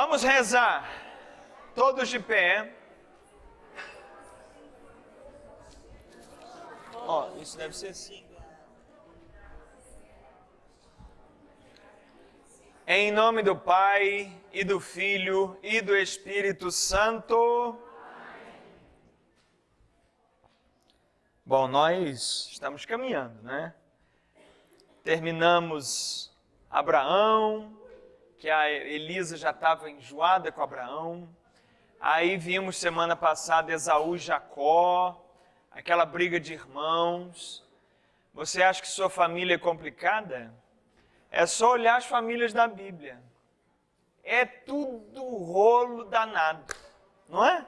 Vamos rezar, todos de pé. Ó, isso deve ser assim. Em nome do Pai, e do Filho, e do Espírito Santo. Bom, nós estamos caminhando, né? Terminamos Abraão, que a Elisa já estava enjoada com Abraão. Aí vimos semana passada Esaú e Jacó, aquela briga de irmãos. Você acha que sua família é complicada? É só olhar as famílias da Bíblia. É tudo rolo danado, não é?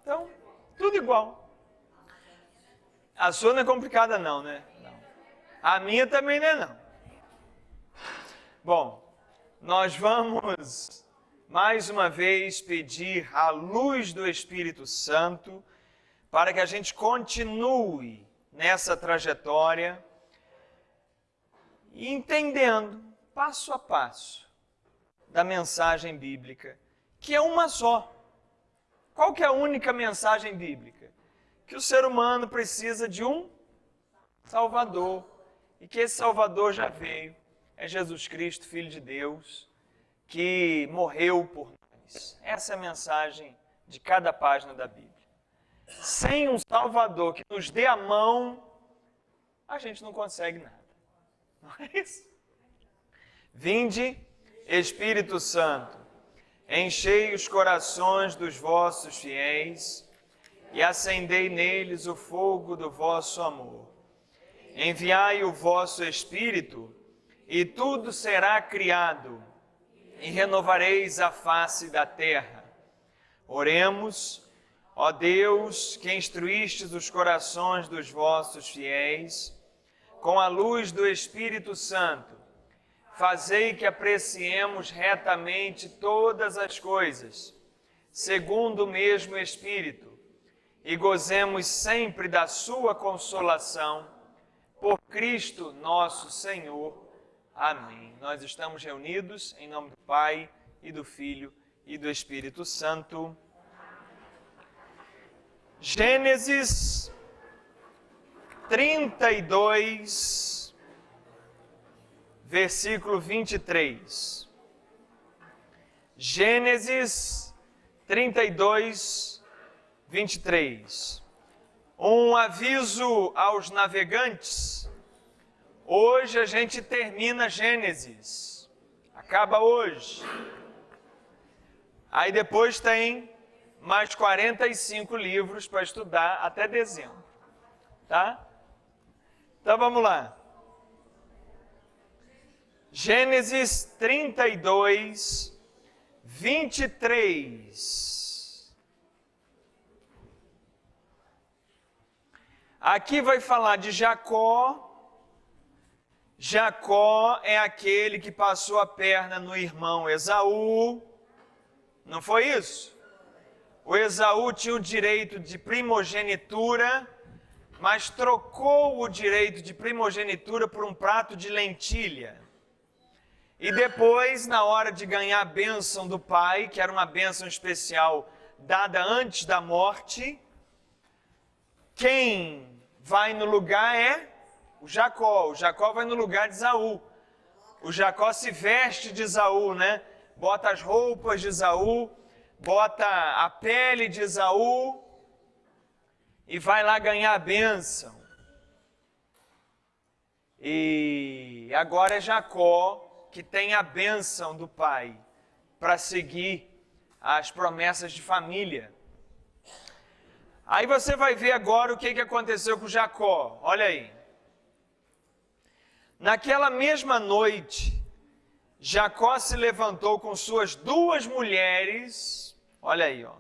Então, tudo igual. A sua não é complicada não, né? Não. A minha também não é não. Bom, nós vamos mais uma vez pedir a luz do Espírito Santo para que a gente continue nessa trajetória e entendendo passo a passo da mensagem bíblica, que é uma só. Qual que é a única mensagem bíblica? Que o ser humano precisa de um Salvador e que esse Salvador já veio. É Jesus Cristo, Filho de Deus, que morreu por nós. Essa é a mensagem de cada página da Bíblia. Sem um Salvador que nos dê a mão, a gente não consegue nada. Não é isso? Vinde, Espírito Santo, enchei os corações dos vossos fiéis e acendei neles o fogo do vosso amor. Enviai o vosso Espírito e tudo será criado e renovareis a face da terra. Oremos, ó Deus, que instruístes os corações dos vossos fiéis, com a luz do Espírito Santo, fazei que apreciemos retamente todas as coisas, segundo o mesmo Espírito, e gozemos sempre da sua consolação, por Cristo nosso Senhor. Amém. Nós estamos reunidos em nome do Pai, e do Filho, e do Espírito Santo. Gênesis 32, versículo 23. Gênesis 32, 23. Um aviso aos navegantes. Hoje a gente termina Gênesis. Acaba hoje. Aí depois tem mais 45 livros para estudar até dezembro. Tá? Então vamos lá. Gênesis 32, 23. Aqui vai falar de Jacó. Jacó é aquele que passou a perna no irmão Esaú. Não foi isso? O Esaú tinha o direito de primogenitura, mas trocou o direito de primogenitura por um prato de lentilha. E depois, na hora de ganhar a bênção do pai, que era uma bênção especial dada antes da morte, quem vai no lugar é o Jacó. O Jacó vai no lugar de Esaú. O Jacó se veste de Esaú, né? Bota as roupas de Esaú, bota a pele de Esaú e vai lá ganhar a bênção. E agora é Jacó que tem a bênção do pai para seguir as promessas de família. Aí você vai ver agora o que aconteceu com Jacó. Olha aí. Naquela mesma noite, Jacó se levantou com suas 2 mulheres, olha aí, ó,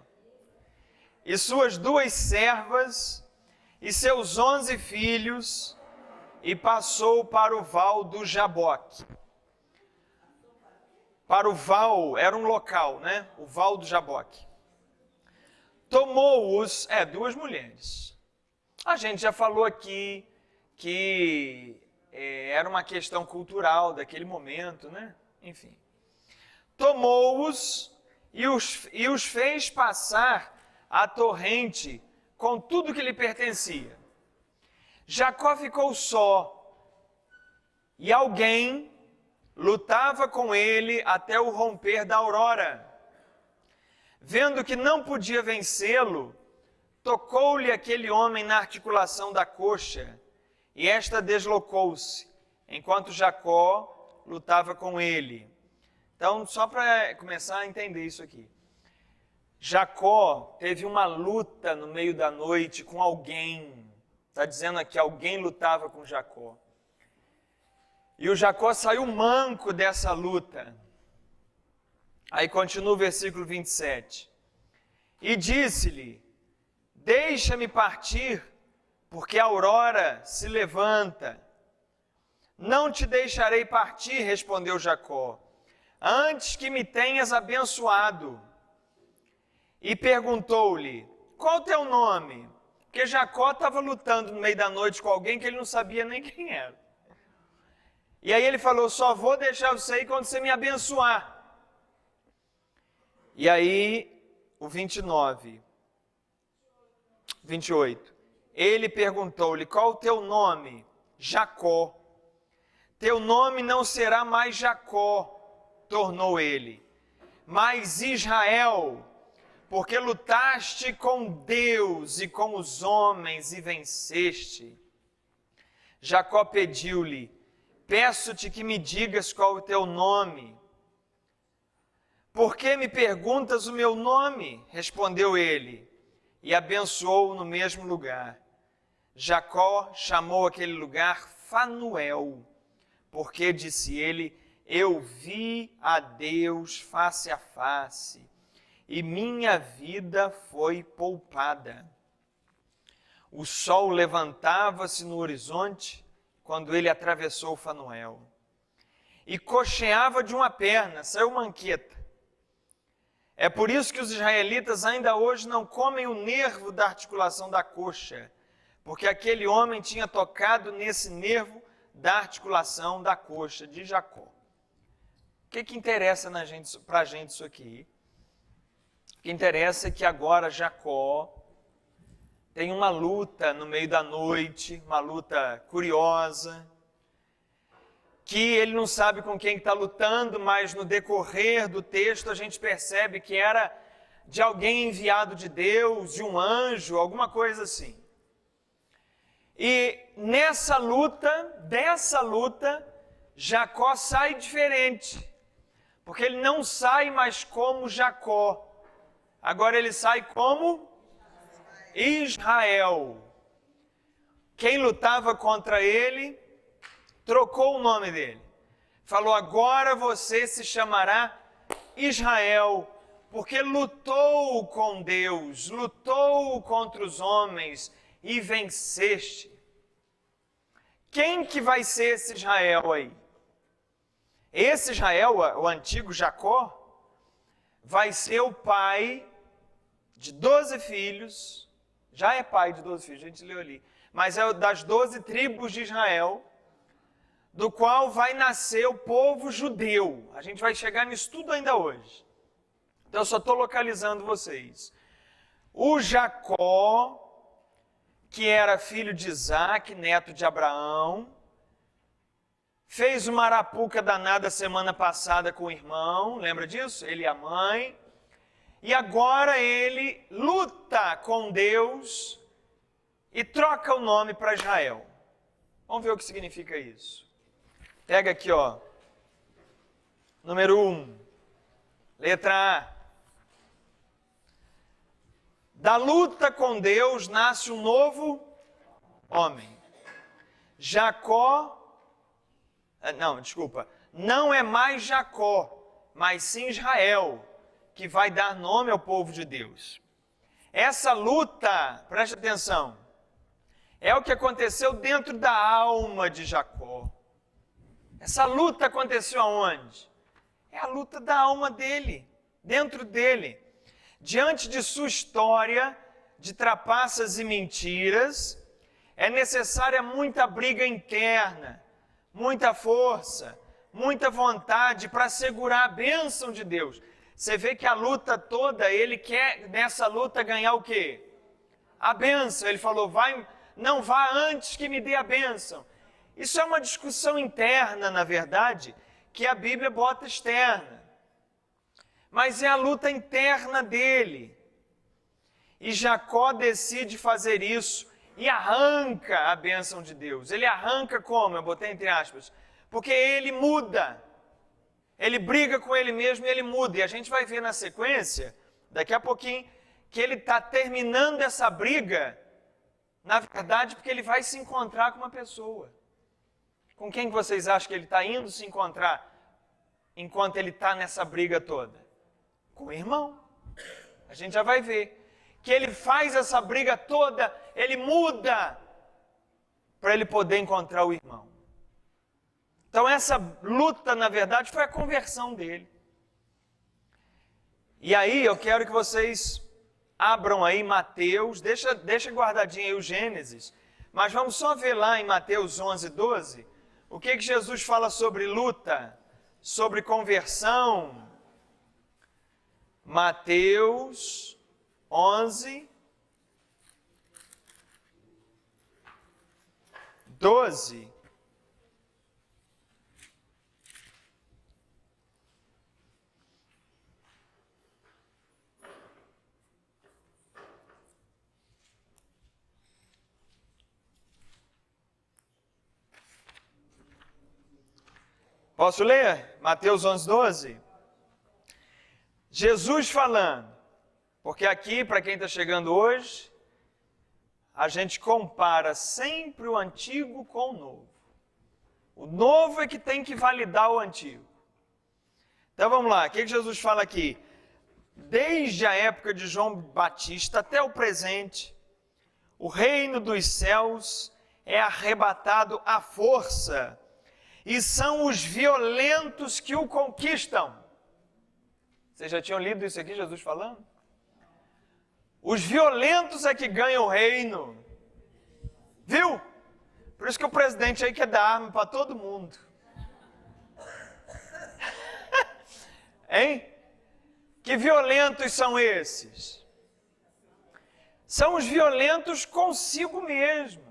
e suas 2 servas, e seus 11 filhos, e passou para o val do Jaboque. Para o val, era um local, né? O val do Jaboque. Tomou-os, 2 mulheres. A gente já falou aqui que era uma questão cultural daquele momento, né? Enfim. tomou-os e os fez passar a torrente com tudo que lhe pertencia. Jacó ficou só, e alguém lutava com ele até o romper da aurora. Vendo que não podia vencê-lo, tocou-lhe aquele homem na articulação da coxa, e esta deslocou-se, enquanto Jacó lutava com ele. Então, só para começar a entender isso aqui. Jacó teve uma luta no meio da noite com alguém. Está dizendo aqui, alguém lutava com Jacó. E o Jacó saiu manco dessa luta. Aí continua o versículo 27. E disse-lhe: deixa-me partir, porque a aurora se levanta. Não te deixarei partir, respondeu Jacó, antes que me tenhas abençoado. E perguntou-lhe: qual o teu nome? Porque Jacó estava lutando no meio da noite com alguém que ele não sabia nem quem era. E aí ele falou: só vou deixar você ir quando você me abençoar. E aí, o 28. Ele perguntou-lhe: qual o teu nome? Jacó. Teu nome não será mais Jacó, tornou ele, mas Israel, porque lutaste com Deus e com os homens e venceste. Jacó pediu-lhe: peço-te que me digas qual o teu nome. Por que me perguntas o meu nome? Respondeu ele, e abençoou no mesmo lugar. Jacó chamou aquele lugar Fanuel, porque, disse ele, eu vi a Deus face a face, e minha vida foi poupada. O sol levantava-se no horizonte quando ele atravessou Fanuel, e coxeava de uma perna, saiu manqueta. É por isso que os israelitas ainda hoje não comem o nervo da articulação da coxa, porque aquele homem tinha tocado nesse nervo da articulação da coxa de Jacó. O que interessa para a gente isso aqui? O que interessa é que agora Jacó tem uma luta no meio da noite, uma luta curiosa, que ele não sabe com quem está lutando, mas no decorrer do texto a gente percebe que era de alguém enviado de Deus, de um anjo, alguma coisa assim. E dessa luta, Jacó sai diferente, porque ele não sai mais como Jacó, agora ele sai como Israel. Quem lutava contra ele trocou o nome dele. Falou: agora você se chamará Israel, porque lutou com Deus, lutou contra os homens e venceste. Quem que vai ser esse Israel aí? Esse Israel, o antigo Jacó, vai ser o pai de 12 filhos, já é pai de 12 filhos, a gente leu ali, mas é das 12 tribos de Israel, do qual vai nascer o povo judeu. A gente vai chegar nisso tudo ainda hoje. Então eu só estou localizando vocês. O Jacó, que era filho de Isaac, neto de Abraão, fez uma arapuca danada semana passada com o irmão, lembra disso? Ele e a mãe. E agora ele luta com Deus e troca o nome para Israel. Vamos ver o que significa isso. Pega aqui, ó. Número 1. Letra A. Da luta com Deus nasce um novo homem. Não é mais Jacó, mas sim Israel, que vai dar nome ao povo de Deus. Essa luta, preste atenção, é o que aconteceu dentro da alma de Jacó. Essa luta aconteceu aonde? É a luta da alma dele, dentro dele. Diante de sua história de trapaças e mentiras, é necessária muita briga interna, muita força, muita vontade para segurar a bênção de Deus. Você vê que a luta toda, ele quer nessa luta ganhar o quê? A bênção. Ele falou, não vá antes que me dê a bênção. Isso é uma discussão interna, na verdade, que a Bíblia bota externa. Mas é a luta interna dele. E Jacó decide fazer isso e arranca a bênção de Deus. Ele arranca como? Eu botei entre aspas. Porque ele muda. Ele briga com ele mesmo e ele muda. E a gente vai ver na sequência, daqui a pouquinho, que ele está terminando essa briga, na verdade, porque ele vai se encontrar com uma pessoa. Com quem vocês acham que ele está indo se encontrar enquanto ele está nessa briga toda? Com o irmão. A gente já vai ver que ele faz essa briga toda, ele muda para ele poder encontrar o irmão. Então essa luta, na verdade, foi a conversão dele. E aí eu quero que vocês abram aí Mateus, deixa guardadinho aí o Gênesis, mas vamos só ver lá em Mateus 11, 12, o que Jesus fala sobre luta, sobre conversão. Mateus 11, 12. Posso ler? Mateus 11, 12. Jesus falando, porque aqui, para quem está chegando hoje, a gente compara sempre o antigo com o novo. O novo é que tem que validar o antigo. Então vamos lá, o que Jesus fala aqui? Desde a época de João Batista até o presente, o reino dos céus é arrebatado à força, e são os violentos que o conquistam. Vocês já tinham lido isso aqui, Jesus falando? Os violentos é que ganham o reino. Viu? Por isso que o presidente aí quer dar arma para todo mundo. Hein? Que violentos são esses? São os violentos consigo mesmo.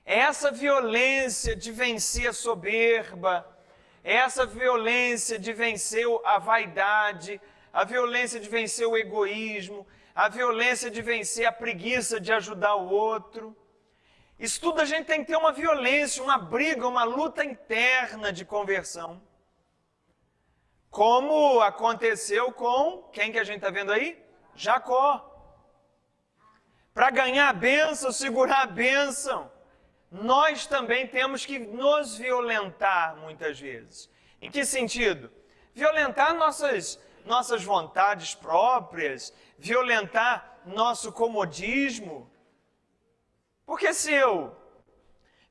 É essa violência de vencer a soberba, é essa violência de vencer a vaidade, a violência de vencer o egoísmo, a violência de vencer a preguiça de ajudar o outro. Isso tudo a gente tem que ter uma violência, uma briga, uma luta interna de conversão. Como aconteceu com, quem que a gente está vendo aí? Jacó. Para ganhar a bênção, segurar a bênção, nós também temos que nos violentar muitas vezes. Em que sentido? Violentar nossas vontades próprias, violentar nosso comodismo. Porque se eu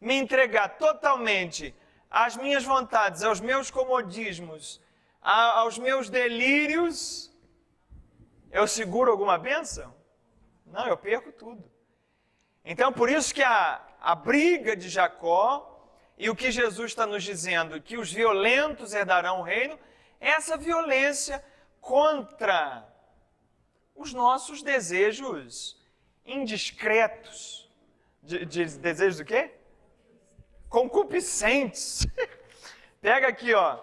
me entregar totalmente às minhas vontades, aos meus comodismos, aos meus delírios, eu seguro alguma bênção? Não, eu perco tudo. Então, por isso que a briga de Jacó e o que Jesus está nos dizendo, que os violentos herdarão o reino, é essa violência contra os nossos desejos indiscretos. Desejos do quê? Concupiscentes. Pega aqui, ó.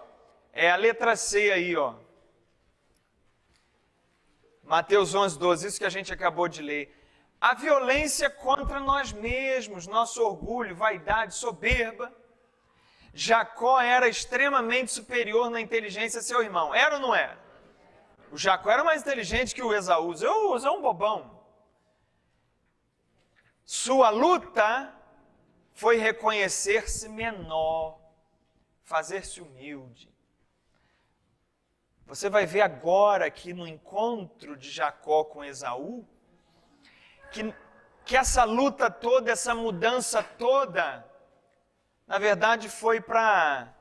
É a letra C aí, ó. Mateus 11, 12, isso que a gente acabou de ler. A violência contra nós mesmos, nosso orgulho, vaidade, soberba. Jacó era extremamente superior na inteligência a seu irmão. Era ou não era? O Jacó era mais inteligente que o Esaú. O Esaú é um bobão. Sua luta foi reconhecer-se menor, fazer-se humilde. Você vai ver agora aqui no encontro de Jacó com Esaú, que essa luta toda, essa mudança toda, na verdade foi para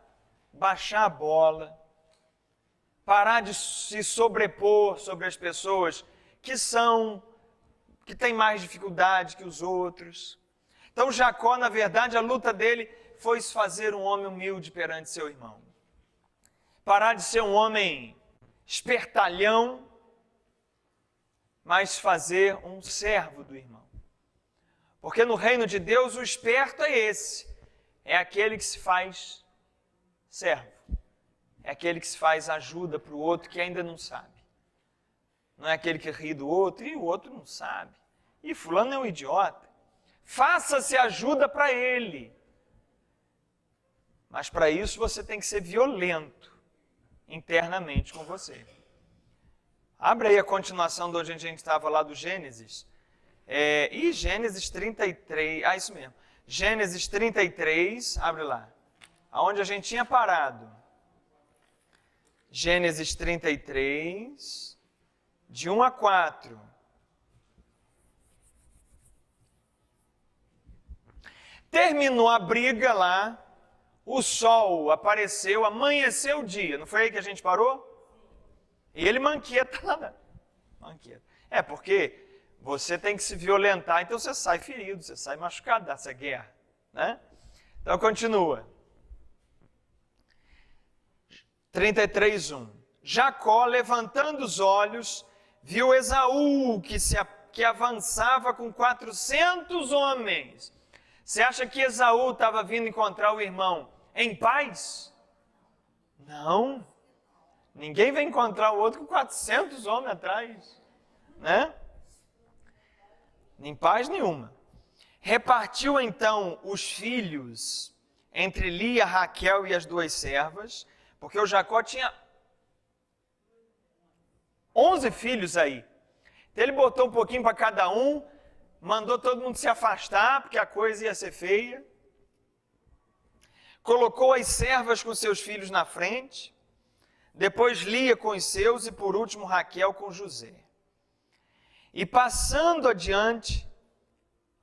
baixar a bola, parar de se sobrepor sobre as pessoas que têm mais dificuldade que os outros. Então Jacó, na verdade, a luta dele foi se fazer um homem humilde perante seu irmão. parar de ser um homem espertalhão, mas fazer um servo do irmão. Porque no reino de Deus o esperto é esse, é aquele que se faz servo, é aquele que se faz ajuda para o outro que ainda não sabe. Não é aquele que ri do outro e o outro não sabe. E fulano é um idiota. Faça-se ajuda para ele. Mas para isso você tem que ser violento internamente com você. Abre aí a continuação de onde a gente estava lá do Gênesis. Gênesis 33, isso mesmo. Gênesis 33, abre lá. Aonde a gente tinha parado. Gênesis 33, de 1 a 4. Terminou a briga lá, o sol apareceu, amanheceu o dia. Não foi aí que a gente parou? E ele manqueta lá. Manqueta. Porque você tem que se violentar, então você sai ferido, você sai machucado dessa guerra, né? Então continua. 33:1. Jacó, levantando os olhos, viu Esaú que avançava com 400 homens. Você acha que Esaú estava vindo encontrar o irmão em paz? Não. Ninguém vai encontrar o outro com 400 homens atrás, né? Em paz nenhuma. Repartiu então os filhos entre Lia, Raquel e as duas servas, porque o Jacó tinha 11 filhos aí. Então ele botou um pouquinho para cada um, mandou todo mundo se afastar, porque a coisa ia ser feia. Colocou as servas com seus filhos na frente, depois Lia com os seus e por último Raquel com José. E passando adiante,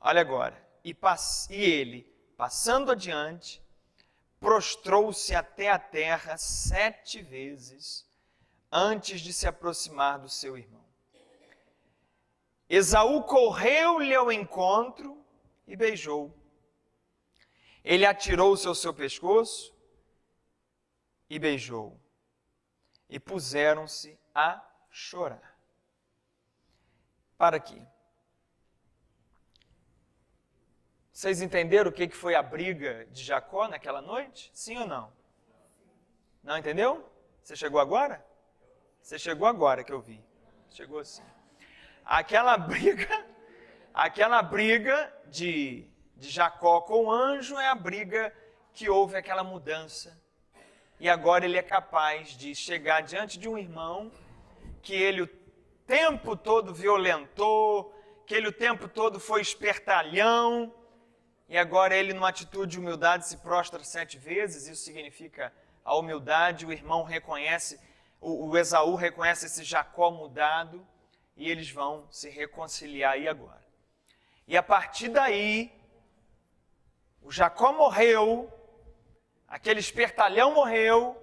olha agora, e ele, passando adiante, prostrou-se até a terra 7 vezes antes de se aproximar do seu irmão. Esaú correu-lhe ao encontro e beijou. Ele atirou-se ao seu pescoço e beijou. E puseram-se a chorar. Para aqui. Vocês entenderam o que foi a briga de Jacó naquela noite? Sim ou não? Não entendeu? Você chegou agora? Você chegou agora que eu vi. Chegou sim. Aquela briga de Jacó com o anjo é a briga que houve aquela mudança. E agora ele é capaz de chegar diante de um irmão que ele o tempo todo violentou, que ele o tempo todo foi espertalhão, e agora ele, numa atitude de humildade, se prostra 7 vezes. Isso significa a humildade. O irmão reconhece, o Esaú reconhece esse Jacó mudado, e eles vão se reconciliar aí agora. E a partir daí, o Jacó morreu, aquele espertalhão morreu,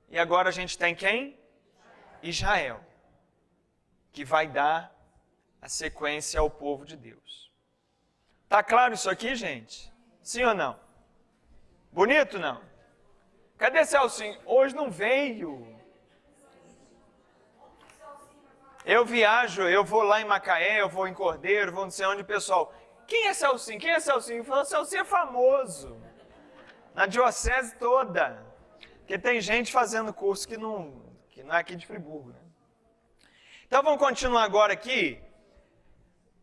e agora a gente tem quem? Israel, que vai dar a sequência ao povo de Deus. Tá claro isso aqui, gente? Sim ou não? Bonito, não? Cadê Celcinho? Hoje não veio. Eu viajo, eu vou lá em Macaé, eu vou em Cordeiro, vou não sei onde, o pessoal, quem é Celcinho? Quem é Celcinho? Eu falo, Celcinho é famoso. Na diocese toda. Porque tem gente fazendo curso que não é aqui de Friburgo, né? Então vamos continuar agora aqui.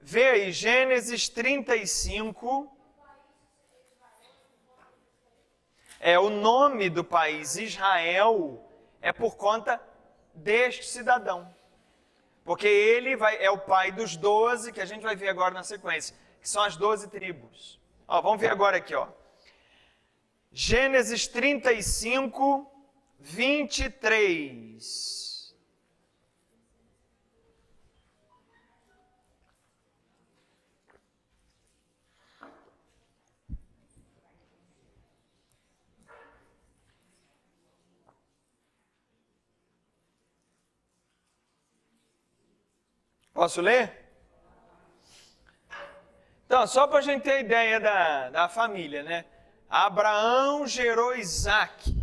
Vê aí, Gênesis 35. O nome do país Israel é por conta deste cidadão. Porque ele é o pai dos 12, que a gente vai ver agora na sequência, que são as 12 tribos. Vamos ver agora aqui, Gênesis 35, 23. Posso ler? Então, só para a gente ter ideia da família, né? Abraão gerou Isaac.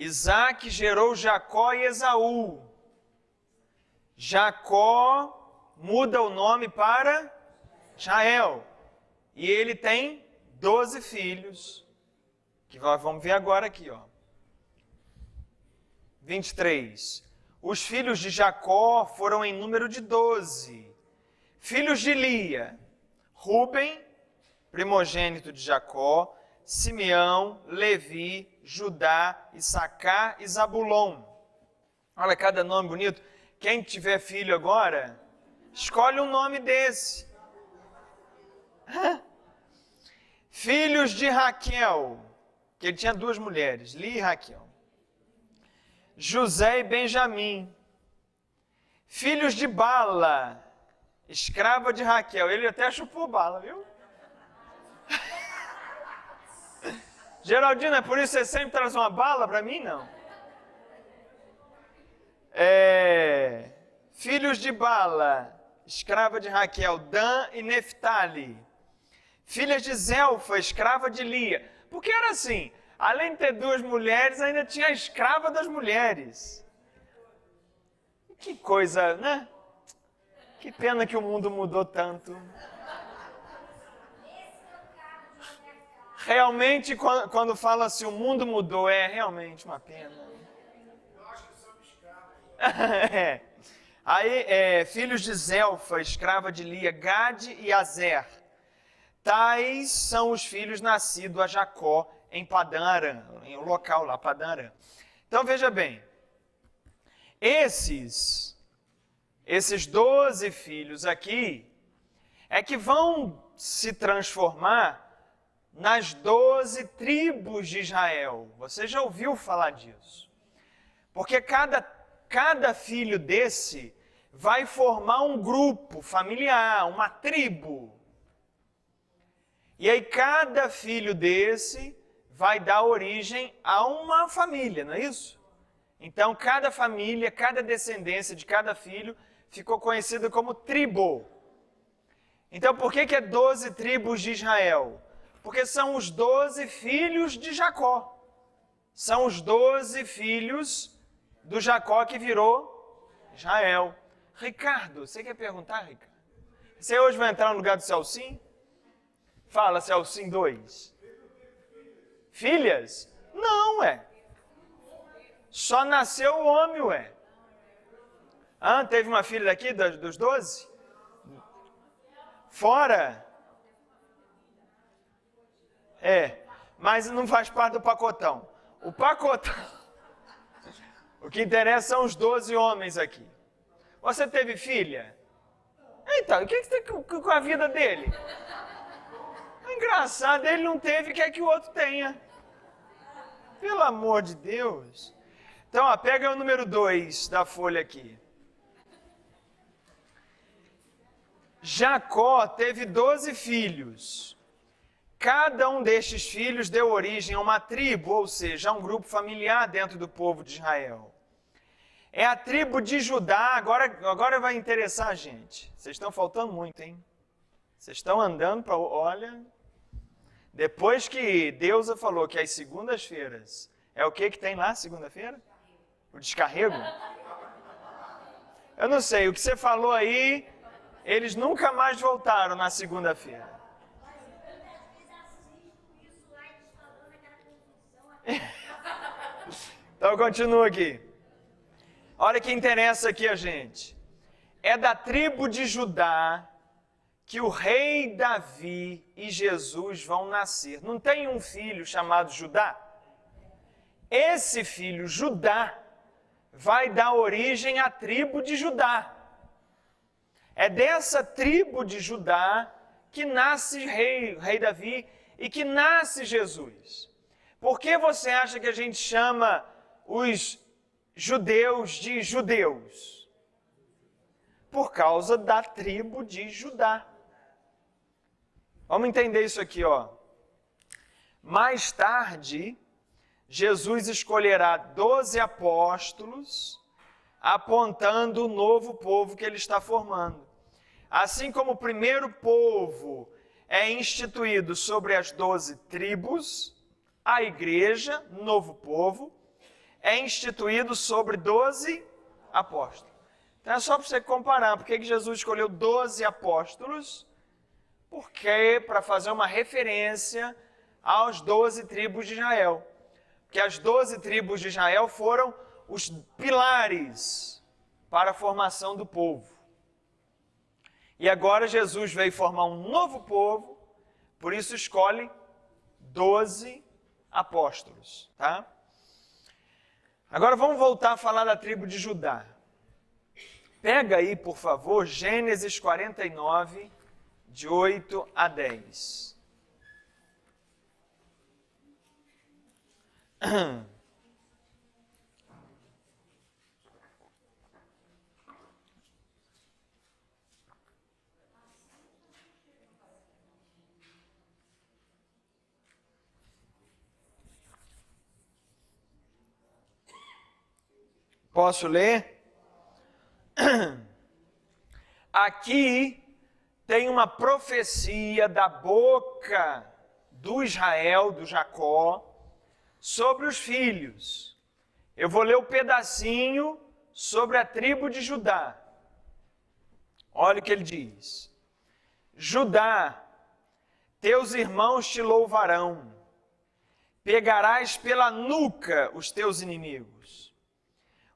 Isaac gerou Jacó e Esaú. Jacó muda o nome para Israel. E ele tem 12 filhos, que nós vamos ver agora aqui, ó. 23. Os filhos de Jacó foram em número de 12. Filhos de Lia: Rúben, primogênito de Jacó, Simeão, Levi, Judá, Issacar e Zabulon. Olha cada nome bonito. Quem tiver filho agora, escolhe um nome desse. Filhos de Raquel, que ele tinha 2 mulheres, Lia e Raquel. José e Benjamim. Filhos de Bala, escrava de Raquel. Ele até chupou Bala, viu? Geraldina, é por isso você sempre traz uma bala para mim? Não. Filhos de Bala, escrava de Raquel, Dan e Neftali. Filhas de Zelfa, escrava de Lia. Porque era assim, além de ter 2 mulheres, ainda tinha a escrava das mulheres. Que coisa, né? Que pena que o mundo mudou tanto. Realmente, quando fala assim, o mundo mudou, é realmente uma pena. Eu acho que são escravos. Aí, filhos de Zelfa, escrava de Lia, Gade e Azer. Tais são os filhos nascidos a Jacó em Padã Arã, em um local lá, Padã Arã. Então, veja bem, esses 12 filhos aqui é que vão se transformar nas 12 tribos de Israel. Você já ouviu falar disso? Porque cada filho desse vai formar um grupo familiar, uma tribo. E aí cada filho desse vai dar origem a uma família, não é isso? Então cada família, cada descendência de cada filho ficou conhecida como tribo. Então por que é 12 tribos de Israel? Porque são os 12 filhos de Jacó. São os 12 filhos do Jacó que virou Israel. Ricardo, você quer perguntar, Ricardo? Você hoje vai entrar no lugar do Celcim? Fala, Celcim 2. Filhas? Não, Só nasceu o homem, Teve uma filha daqui, dos 12? Fora? Mas não faz parte do pacotão. O pacotão... O que interessa são os 12 homens aqui. Você teve filha? Então, o que você tem com a vida dele? Engraçado, ele não teve, quer que o outro tenha. Pelo amor de Deus. Então, pega o número 2 da folha aqui. Jacó teve 12 filhos. Cada um destes filhos deu origem a uma tribo, ou seja, a um grupo familiar dentro do povo de Israel. É a tribo de Judá, agora vai interessar a gente. Vocês estão faltando muito, hein? Vocês estão andando para... Olha, depois que Deus falou que as segundas-feiras, é o que tem lá segunda-feira? O descarrego? Eu não sei, o que você falou aí, eles nunca mais voltaram na segunda-feira. Então continua aqui. Olha que interessa aqui a gente. É da tribo de Judá que o rei Davi e Jesus vão nascer. Não tem um filho chamado Judá? Esse filho, Judá, vai dar origem à tribo de Judá. É dessa tribo de Judá que nasce rei Davi e que nasce Jesus. Por que você acha que a gente chama os judeus de judeus? Por causa da tribo de Judá. Vamos entender isso aqui, Mais tarde, Jesus escolherá 12 apóstolos, apontando o novo povo que ele está formando. Assim como o primeiro povo é instituído sobre as 12 tribos, a igreja, novo povo, é instituído sobre 12 apóstolos. Então é só para você comparar. Por que Jesus escolheu 12 apóstolos? Porque para fazer uma referência aos 12 tribos de Israel. Porque as 12 tribos de Israel foram os pilares para a formação do povo. E agora Jesus veio formar um novo povo, por isso escolhe 12 apóstolos, tá? Agora vamos voltar a falar da tribo de Judá. Pega aí, por favor, Gênesis 49, de 8 a 10. Posso ler? Aqui tem uma profecia da boca do Israel, do Jacó, sobre os filhos. Eu vou ler o pedacinho sobre a tribo de Judá. Olha o que ele diz. Judá, teus irmãos te louvarão. Pegarás pela nuca os teus inimigos.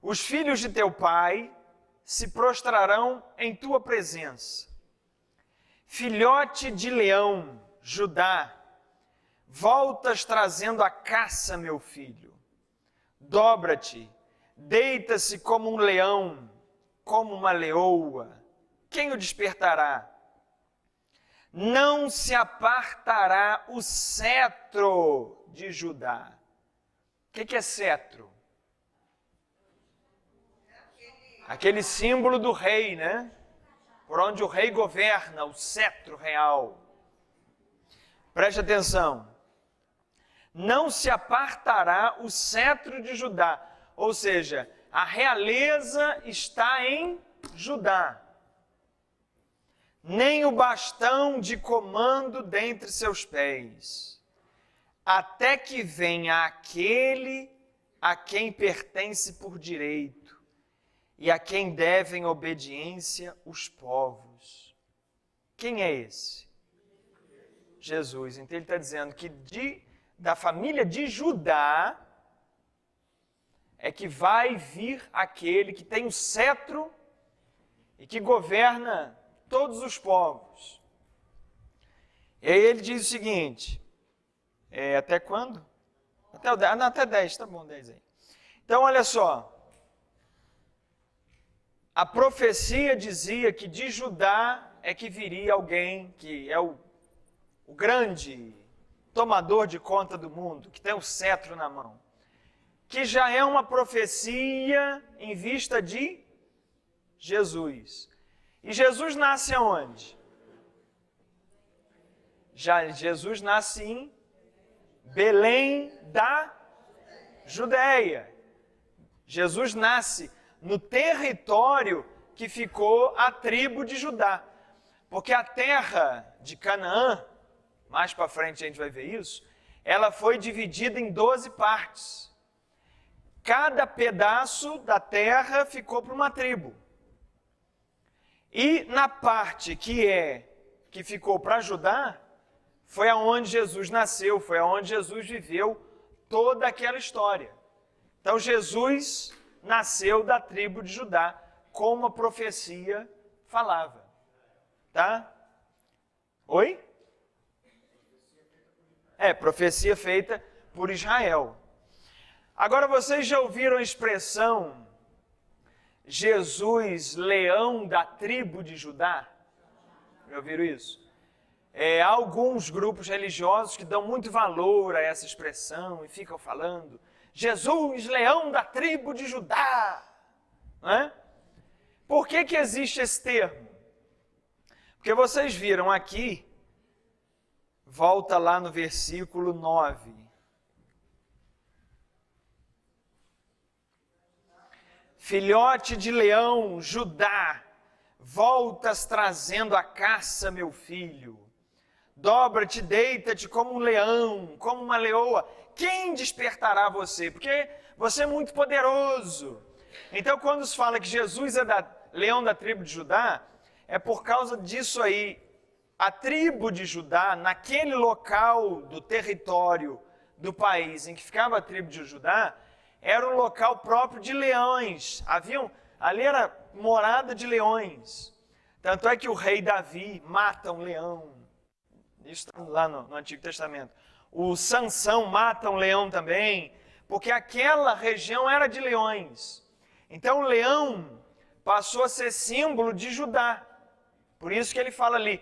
Os filhos de teu pai se prostrarão em tua presença. Filhote de leão, Judá, voltas trazendo a caça, meu filho. Dobra-te, deita-se como um leão, como uma leoa. Quem o despertará? Não se apartará o cetro de Judá. O que é cetro? Aquele símbolo do rei, né? Por onde o rei governa, o cetro real. Preste atenção. Não se apartará o cetro de Judá. Ou seja, a realeza está em Judá. Nem o bastão de comando dentre seus pés. Até que venha aquele a quem pertence por direito e a quem devem obediência os povos. Quem é esse? Jesus. Então ele está dizendo que da família de Judá é que vai vir aquele que tem o cetro e que governa todos os povos. E aí ele diz o seguinte, até quando? Até 10, tá bom, 10 aí. Então olha só, a profecia dizia que de Judá é que viria alguém que é o grande tomador de conta do mundo, que tem o cetro na mão. Que já é uma profecia em vista de Jesus. E Jesus nasce aonde? Jesus nasce em Belém da Judéia. Jesus nasce no território que ficou a tribo de Judá. Porque a terra de Canaã, mais para frente a gente vai ver isso, ela foi dividida em 12 partes. Cada pedaço da terra ficou para uma tribo. E na parte que ficou para Judá, foi aonde Jesus nasceu, foi aonde Jesus viveu toda aquela história. Então Jesus nasceu da tribo de Judá, como a profecia falava. Tá? Oi? Profecia feita por Israel. Agora vocês já ouviram a expressão Jesus, leão da tribo de Judá? Já ouviram isso? Há alguns grupos religiosos que dão muito valor a essa expressão e ficam falando Jesus, leão da tribo de Judá. Não é? Por que existe esse termo? Porque vocês viram aqui, volta lá no versículo 9. Filhote de leão, Judá, voltas trazendo a caça, meu filho. Dobra-te, deita-te como um leão, como uma leoa. Quem despertará você? Porque você é muito poderoso. Então, quando se fala que Jesus é leão da tribo de Judá, é por causa disso aí. A tribo de Judá, naquele local do território do país em que ficava a tribo de Judá, era um local próprio de leões. Ali era morada de leões. Tanto é que o rei Davi mata um leão. Isso está lá no Antigo Testamento. O Sansão mata um leão também, porque aquela região era de leões. Então o leão passou a ser símbolo de Judá. Por isso que ele fala ali,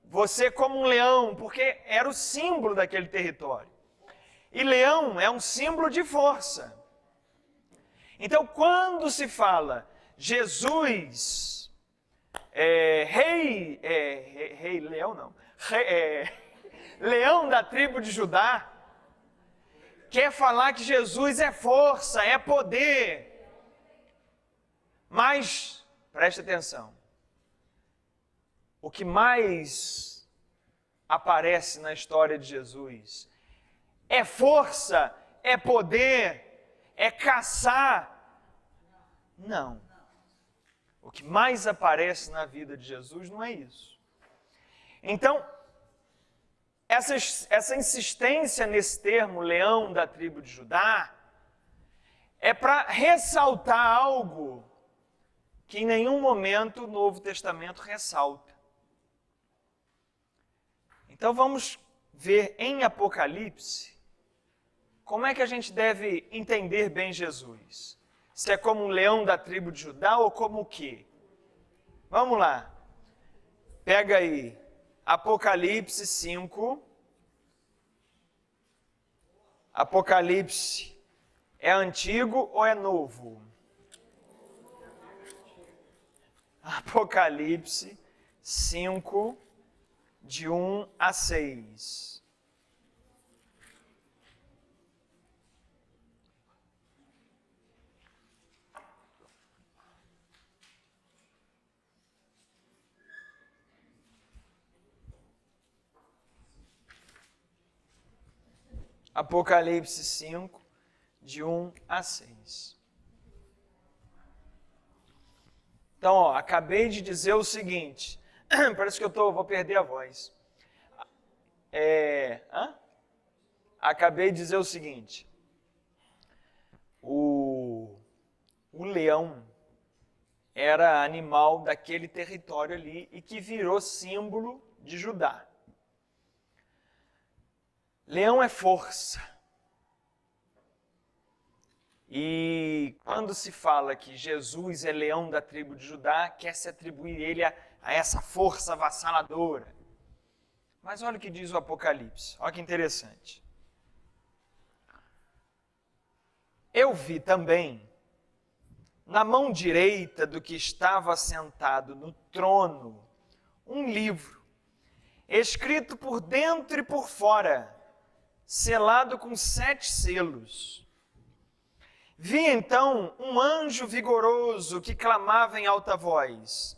você como um leão, porque era o símbolo daquele território. E leão é um símbolo de força. Então, quando se fala Jesus, leão da tribo de Judá, quer falar que Jesus é força, é poder. Mas, preste atenção, o que mais aparece na história de Jesus é força, é poder, é caçar. Não. O que mais aparece na vida de Jesus não é isso. Então, essa insistência nesse termo, leão da tribo de Judá, é para ressaltar algo que em nenhum momento o Novo Testamento ressalta. Então vamos ver em Apocalipse como é que a gente deve entender bem Jesus. Se é como um leão da tribo de Judá ou como o quê? Vamos lá. Pega aí Apocalipse 5. Apocalipse é antigo ou é novo? Apocalipse 5, de 1 a 6. Apocalipse 5, de 1 a 6. Então, acabei de dizer o seguinte, parece que vou perder a voz. Acabei de dizer o seguinte, o leão era animal daquele território ali e que virou símbolo de Judá. Leão é força. E quando se fala que Jesus é leão da tribo de Judá, quer se atribuir ele a essa força avassaladora. Mas olha o que diz o Apocalipse, olha que interessante. Eu vi também, na mão direita do que estava sentado no trono, um livro, escrito por dentro e por fora, selado com 7 selos. Vi então um anjo vigoroso que clamava em alta voz: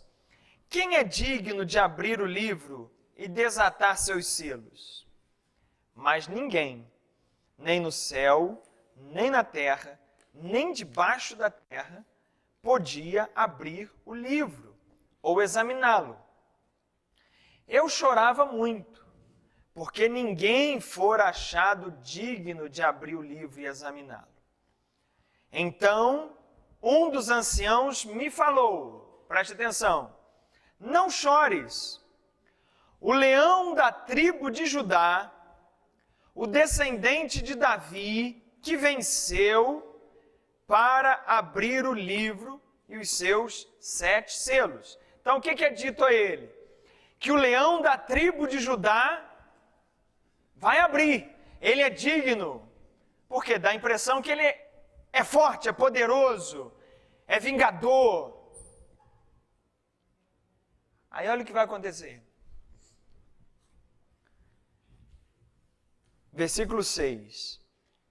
quem é digno de abrir o livro e desatar seus selos? Mas ninguém, nem no céu, nem na terra, nem debaixo da terra, podia abrir o livro ou examiná-lo. Eu chorava muito, porque ninguém fora achado digno de abrir o livro e examiná-lo. Então, um dos anciãos me falou, preste atenção, não chores. O leão da tribo de Judá, o descendente de Davi, que venceu para abrir o livro e os seus 7 selos. Então, o que é dito a ele? Que o leão da tribo de Judá vai abrir. Ele é digno, porque dá a impressão que ele é forte, é poderoso, é vingador. Aí olha o que vai acontecer. Versículo 6.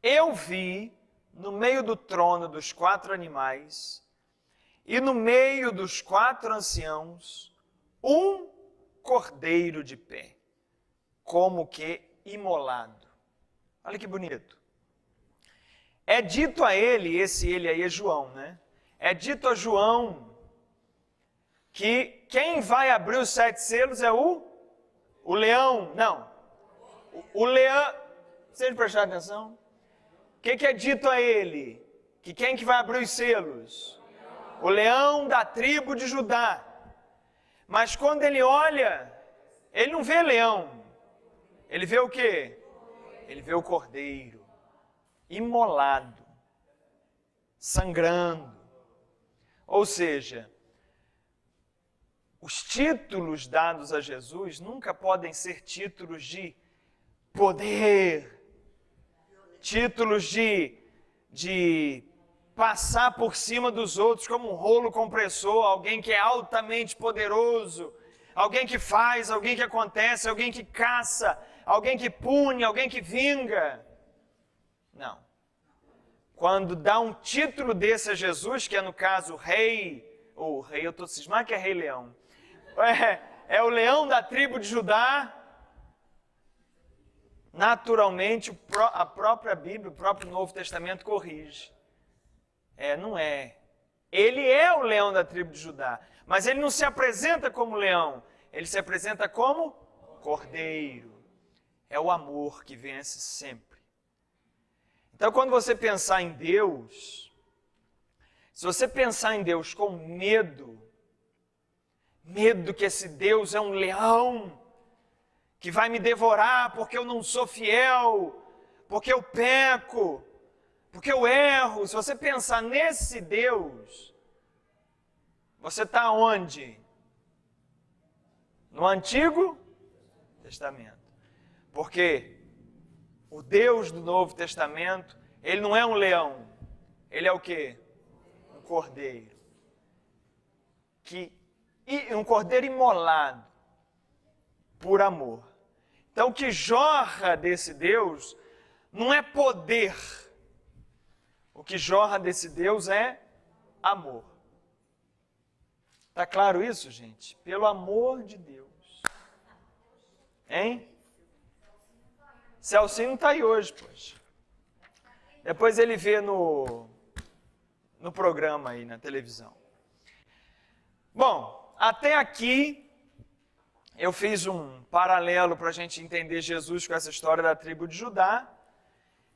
Eu vi no meio do trono dos 4 animais e no meio dos 4 anciãos um cordeiro de pé, como que imolado. Olha que bonito. é dito a ele, esse ele aí é João, né? É dito a João que quem vai abrir os 7 selos é o leão. Não. O leão... Vocês prestaram atenção? O que é dito a ele? Que quem que vai abrir os selos? O leão da tribo de Judá. Mas quando ele olha, ele não vê leão. Ele vê o quê? Ele vê o cordeiro, imolado, sangrando. Ou seja, os títulos dados a Jesus nunca podem ser títulos de poder, títulos de passar por cima dos outros como um rolo compressor, alguém que é altamente poderoso, alguém que faz, alguém que acontece, alguém que caça, alguém que pune, alguém que vinga. Não. Quando dá um título desse a Jesus, que é no caso rei, ou rei, eu estou cismado que é rei leão, é o leão da tribo de Judá, naturalmente a própria Bíblia, o próprio Novo Testamento corrige. Não é. Ele é o leão da tribo de Judá, mas ele não se apresenta como leão, ele se apresenta como cordeiro. É o amor que vence sempre. Então, quando você pensar em Deus, se você pensar em Deus com medo que esse Deus é um leão, que vai me devorar porque eu não sou fiel, porque eu peco, porque eu erro. Se você pensar nesse Deus, você está onde? No Antigo Testamento. Porque o Deus do Novo Testamento, ele não é um leão, ele é o quê? Um cordeiro. Um cordeiro imolado por amor. Então, o que jorra desse Deus não é poder. O que jorra desse Deus é amor. Tá claro isso, gente? Pelo amor de Deus. Hein? Celcinho não está aí hoje, poxa. Depois ele vê no programa aí, na televisão. Bom, até aqui eu fiz um paralelo para a gente entender Jesus com essa história da tribo de Judá.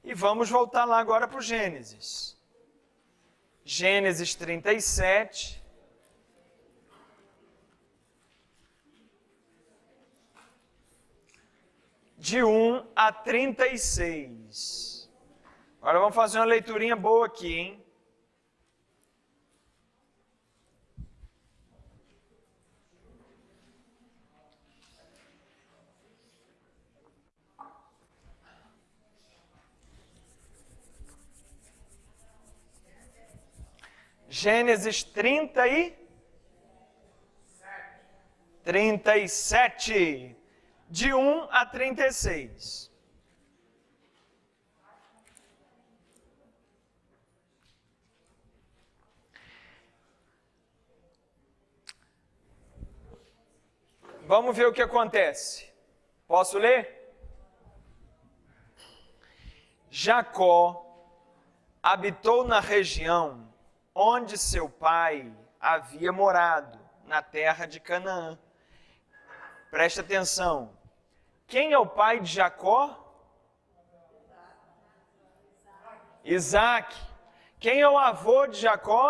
E vamos voltar lá agora para o Gênesis. Gênesis 37. De 1 a 36. Agora vamos fazer uma leiturinha boa aqui, hein? Gênesis 37, de 1 a 36. Vamos ver o que acontece. Posso ler? Jacó habitou na região onde seu pai havia morado, na terra de Canaã. Presta atenção. Quem é o pai de Jacó? Isaac. Quem é o avô de Jacó?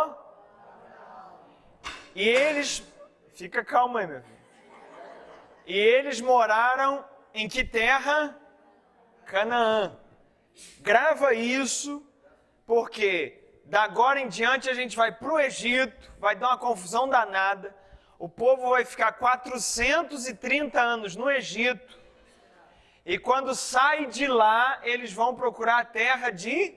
E eles... Fica calmo aí, meu filho. E eles moraram em que terra? Canaã. Grava isso, porque da agora em diante a gente vai para o Egito, vai dar uma confusão danada, o povo vai ficar 430 anos no Egito, e quando sai de lá, eles vão procurar a terra de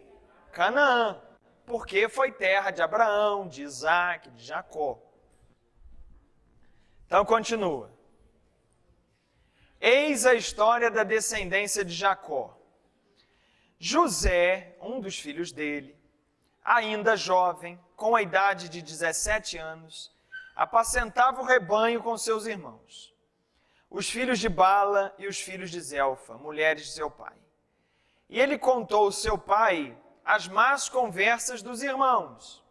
Canaã, porque foi terra de Abraão, de Isaac, de Jacó. Então continua. Eis a história da descendência de Jacó. José, um dos filhos dele, ainda jovem, com a idade de 17 anos, apacentava o rebanho com seus irmãos, os filhos de Bala e os filhos de Zelfa, mulheres de seu pai. E ele contou ao seu pai as más conversas dos irmãos.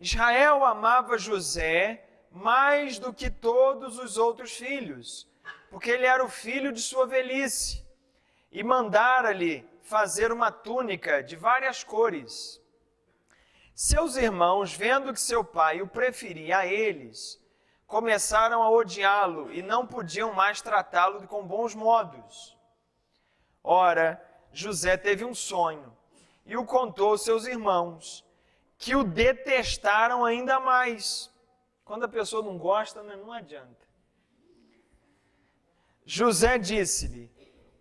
Israel amava José mais do que todos os outros filhos, porque ele era o filho de sua velhice, e mandara-lhe fazer uma túnica de várias cores. Seus irmãos, vendo que seu pai o preferia a eles, começaram a odiá-lo e não podiam mais tratá-lo com bons modos. Ora, José teve um sonho e o contou aos seus irmãos, que o detestaram ainda mais. Quando a pessoa não gosta, não adianta. José disse-lhe: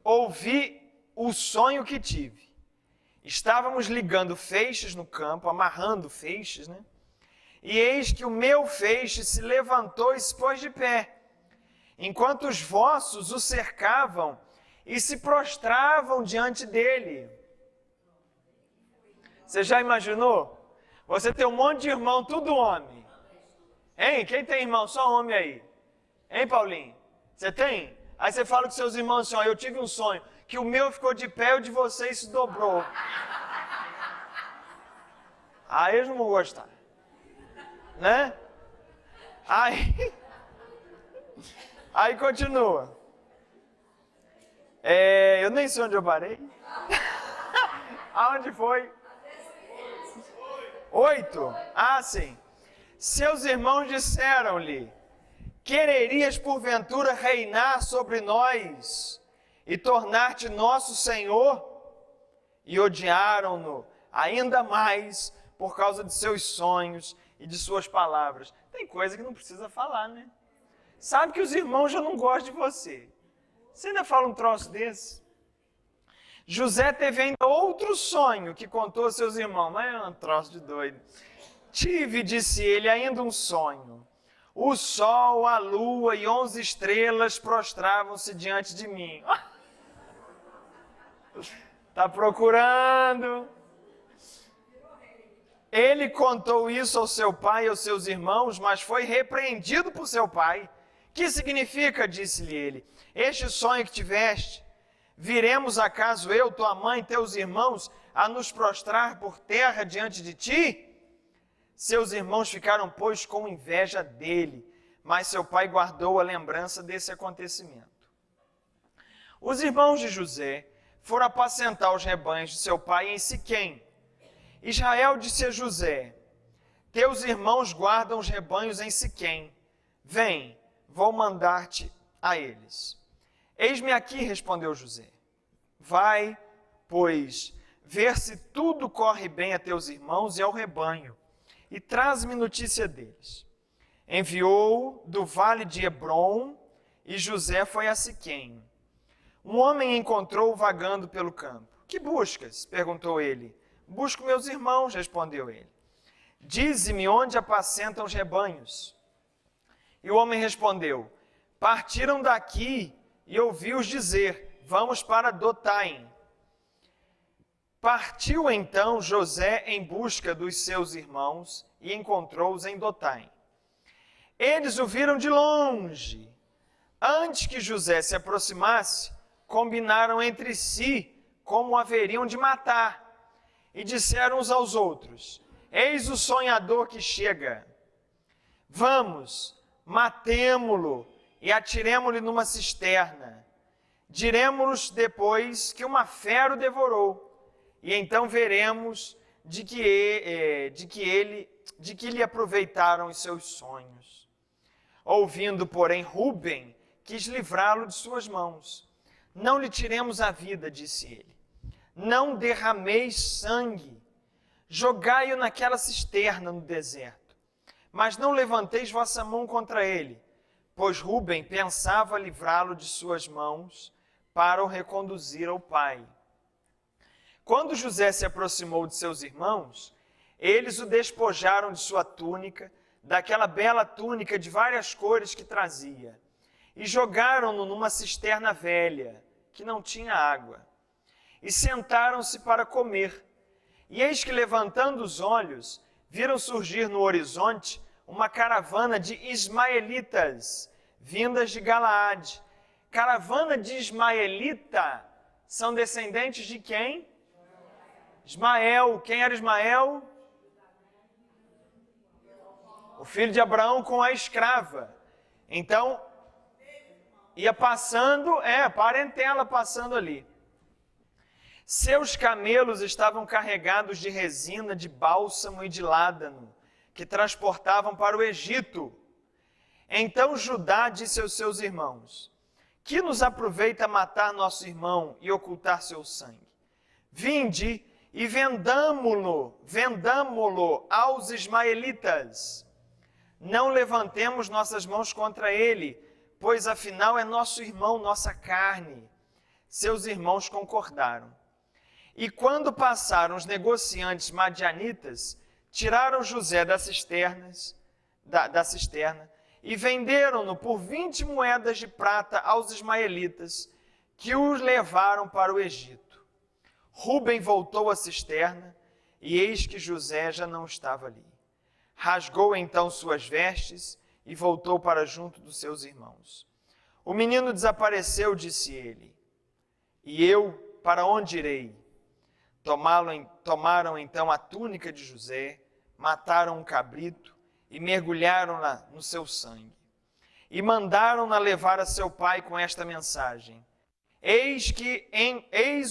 ouvi o sonho que tive. Estávamos ligando feixes no campo, amarrando feixes, né? E eis que o meu feixe se levantou e se pôs de pé, enquanto os vossos o cercavam e se prostravam diante dele. Você já imaginou? Você tem um monte de irmão, tudo homem. Hein? Quem tem irmão? Só homem aí. Hein, Paulinho? Você tem? Aí você fala com seus irmãos assim, ó, eu tive um sonho, que o meu ficou de pé e o de vocês se dobrou. Aí eles não vão gostar. Né? Aí continua. Eu nem sei onde eu parei. Aonde foi? 8. Ah, sim. Seus irmãos disseram-lhe: quererias porventura reinar sobre nós e tornar-te nosso Senhor? E odiaram-no ainda mais por causa de seus sonhos e de suas palavras. Tem coisa que não precisa falar, né? Sabe que os irmãos já não gostam de você. Você ainda fala um troço desse? José teve ainda outro sonho que contou aos seus irmãos. Mas é um troço de doido. Tive, disse ele, ainda um sonho. O sol, a lua e 11 estrelas prostravam-se diante de mim. Está procurando? Ele contou isso ao seu pai e aos seus irmãos, mas foi repreendido por seu pai. Que significa, disse-lhe ele, este sonho que tiveste? Viremos acaso eu, tua mãe, teus irmãos, a nos prostrar por terra diante de ti? Seus irmãos ficaram, pois, com inveja dele, mas seu pai guardou a lembrança desse acontecimento. Os irmãos de José foram apacentar os rebanhos de seu pai em Siquém. Israel disse a José: teus irmãos guardam os rebanhos em Siquém. Vem, vou mandar-te a eles. Eis-me aqui, respondeu José. Vai, pois, ver se tudo corre bem a teus irmãos e ao rebanho, e traz-me notícia deles. Enviou do vale de Hebrom, e José foi a Siquém. Um homem encontrou vagando pelo campo. Que buscas? Perguntou ele. Busco meus irmãos, respondeu ele. Dize-me onde apacentam os rebanhos. E o homem respondeu: partiram daqui e ouvi-os dizer: vamos para Dotaim. Partiu então José em busca dos seus irmãos e encontrou-os em Dotaim. Eles o viram de longe. Antes que José se aproximasse, combinaram entre si como o haveriam de matar. E disseram uns aos outros: eis o sonhador que chega. Vamos, matemo-lo e atiremo-lhe numa cisterna. Diremos-nos depois que uma fera o devorou, e então veremos de que lhe aproveitaram os seus sonhos. Ouvindo, porém, Rúben quis livrá-lo de suas mãos. Não lhe tiremos a vida, disse ele. Não derrameis sangue. Jogai-o naquela cisterna no deserto. Mas não levanteis vossa mão contra ele, pois Rúben pensava livrá-lo de suas mãos para o reconduzir ao pai. Quando José se aproximou de seus irmãos, eles o despojaram de sua túnica, daquela bela túnica de várias cores que trazia, e jogaram-no numa cisterna velha, que não tinha água. E sentaram-se para comer. E eis que, levantando os olhos, viram surgir no horizonte uma caravana de ismaelitas, vindas de Galaade. Caravana de ismaelita são descendentes de quem? Ismael, quem era Ismael? O filho de Abraão com a escrava. Então, ia passando, a parentela passando ali. Seus camelos estavam carregados de resina, de bálsamo e de ládano, que transportavam para o Egito. Então Judá disse aos seus irmãos: que nos aproveita matar nosso irmão e ocultar seu sangue? Vinde e vendamo-lo aos ismaelitas. Não levantemos nossas mãos contra ele, pois afinal é nosso irmão, nossa carne. Seus irmãos concordaram. E quando passaram os negociantes madianitas, tiraram José da cisterna e venderam-no por 20 moedas de prata aos ismaelitas, que os levaram para o Egito. Rúben voltou à cisterna, e eis que José já não estava ali. Rasgou então suas vestes e voltou para junto dos seus irmãos. O menino desapareceu, disse ele. E eu, para onde irei? Tomaram então a túnica de José, mataram um cabrito e mergulharam-na no seu sangue. E mandaram-na levar a seu pai com esta mensagem: eis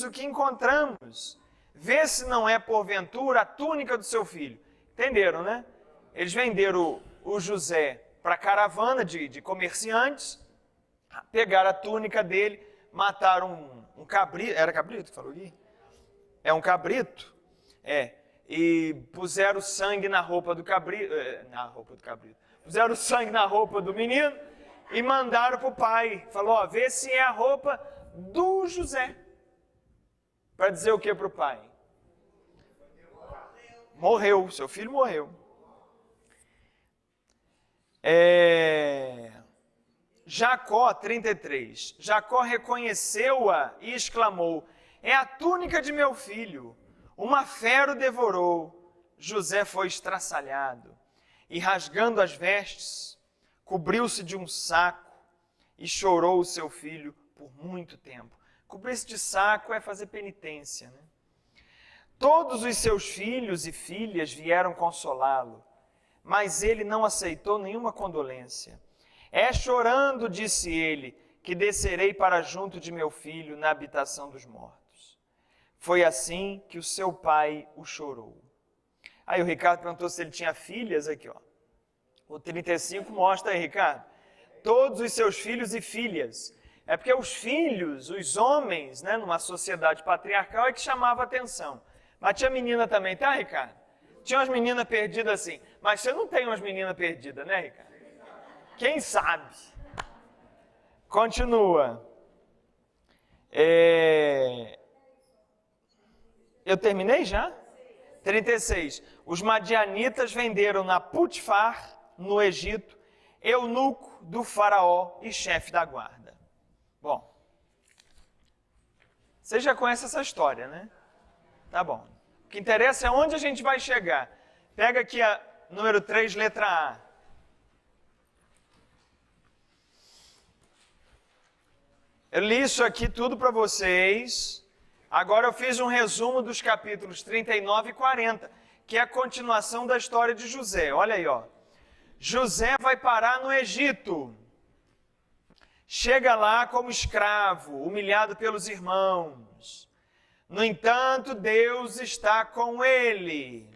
o que encontramos. Vê se não é porventura a túnica do seu filho. Entenderam, né? Eles venderam o José para a caravana de comerciantes, pegaram a túnica dele, mataram um cabrito. Era cabrito que falou aqui? É um cabrito? E puseram sangue na roupa do cabrito. Puseram sangue na roupa do menino e mandaram para o pai. Falou: vê se é a roupa do José. Para dizer o que para o pai? Morreu, seu filho morreu. Jacó, 33. Jacó reconheceu-a e exclamou: é a túnica de meu filho. Uma fera o devorou. José foi estraçalhado e, rasgando as vestes, cobriu-se de um saco e chorou o seu filho por muito tempo. Cobrir-se de saco é fazer penitência, né? Todos os seus filhos e filhas vieram consolá-lo, mas ele não aceitou nenhuma condolência. É chorando, disse ele, que descerei para junto de meu filho na habitação dos mortos. Foi assim que o seu pai o chorou. Aí o Ricardo perguntou se ele tinha filhas, aqui ó. O 35 mostra aí, Ricardo. Todos os seus filhos e filhas. É porque os filhos, os homens, né, numa sociedade patriarcal, é que chamava atenção. Mas tinha menina também, tá, Ricardo? Tinha umas meninas perdidas assim. Mas você não tem umas meninas perdidas, né, Ricardo? Quem sabe? Continua. Eu terminei já? 36. Os madianitas venderam na Putifar, no Egito, eunuco do faraó e chefe da guarda. Bom, você já conhece essa história, né? Tá bom. O que interessa é onde a gente vai chegar. Pega aqui a número 3, letra A. Eu li isso aqui tudo para vocês. Agora eu fiz um resumo dos capítulos 39 e 40, que é a continuação da história de José. Olha aí, ó. José vai parar no Egito. Chega lá como escravo, humilhado pelos irmãos. No entanto, Deus está com ele.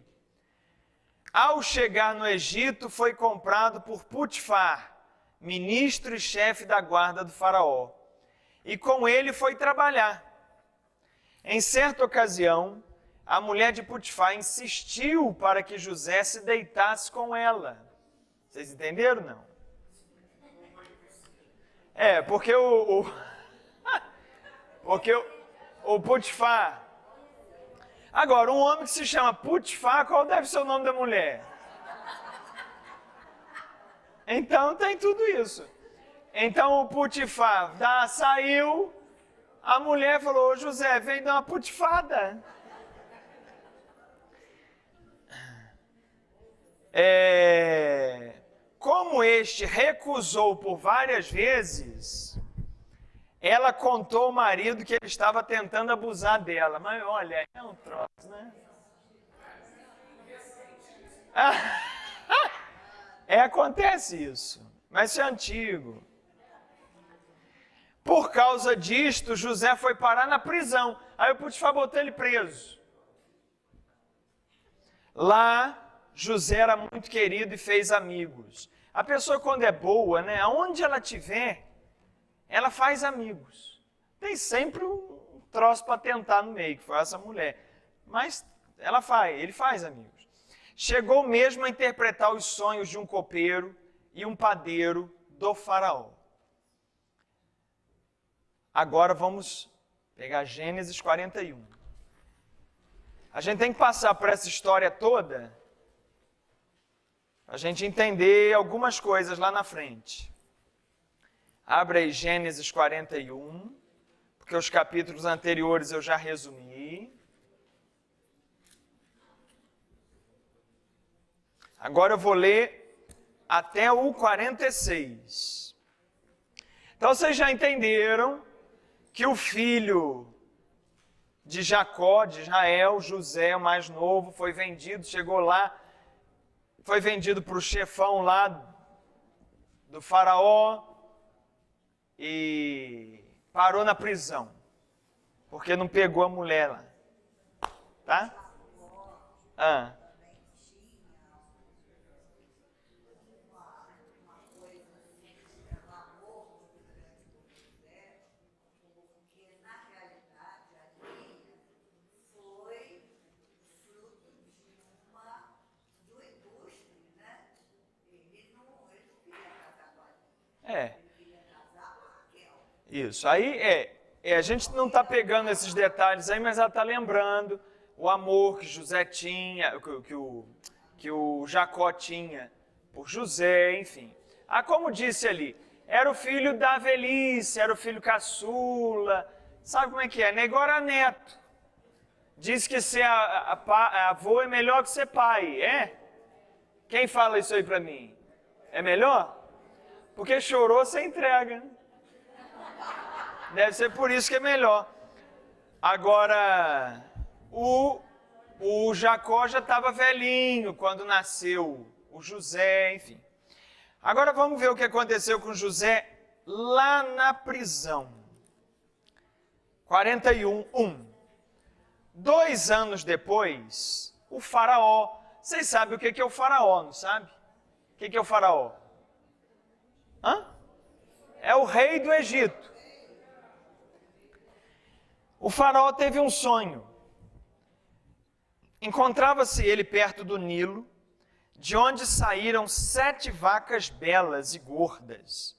Ao chegar no Egito, foi comprado por Putifar, ministro e chefe da guarda do faraó. E com ele foi trabalhar. Em certa ocasião, a mulher de Putifar insistiu para que José se deitasse com ela. Vocês entenderam, não? Porque o Putifar... Agora, um homem que se chama Putifar, qual deve ser o nome da mulher? Então, tem tudo isso. Então, o Putifar saiu, a mulher falou: José, vem dar uma putifada. Como este recusou por várias vezes, ela contou ao marido que ele estava tentando abusar dela. Mas olha, é um troço, né? Acontece isso, mas isso é antigo. Por causa disto, José foi parar na prisão. Aí o Potifar botou ele preso. Lá, José era muito querido e fez amigos. A pessoa, quando é boa, né, aonde ela estiver, ela faz amigos. Tem sempre um troço para tentar no meio, que foi essa mulher. Mas ele faz amigos. Chegou mesmo a interpretar os sonhos de um copeiro e um padeiro do faraó. Agora vamos pegar Gênesis 41. A gente tem que passar por essa história toda para a gente entender algumas coisas lá na frente. Abre aí Gênesis 41, porque os capítulos anteriores eu já resumi. Agora eu vou ler até o 46. Então vocês já entenderam que o filho de Jacó, de Israel, José, o mais novo, foi vendido, chegou lá, foi vendido para o chefão lá do faraó e parou na prisão, porque não pegou a mulher lá. Tá? Isso. Aí a gente não está pegando esses detalhes aí, mas ela está lembrando o amor que José tinha, que o Jacó tinha por José, enfim. Como disse ali, era o filho da velhice, era o filho caçula, sabe como é que é? Negócio era neto. Diz que ser avô é melhor que ser pai, é? Quem fala isso aí para mim? É melhor? Porque chorou, você entrega. Deve ser por isso que é melhor. Agora, o Jacó já estava velhinho quando nasceu o José, enfim. Agora vamos ver o que aconteceu com José lá na prisão. 41:1. 2 anos depois, o faraó... Vocês sabem o que é o faraó, não sabe? O que é o faraó? É o rei do Egito. O faraó teve um sonho. Encontrava-se ele perto do Nilo, de onde saíram 7 vacas belas e gordas,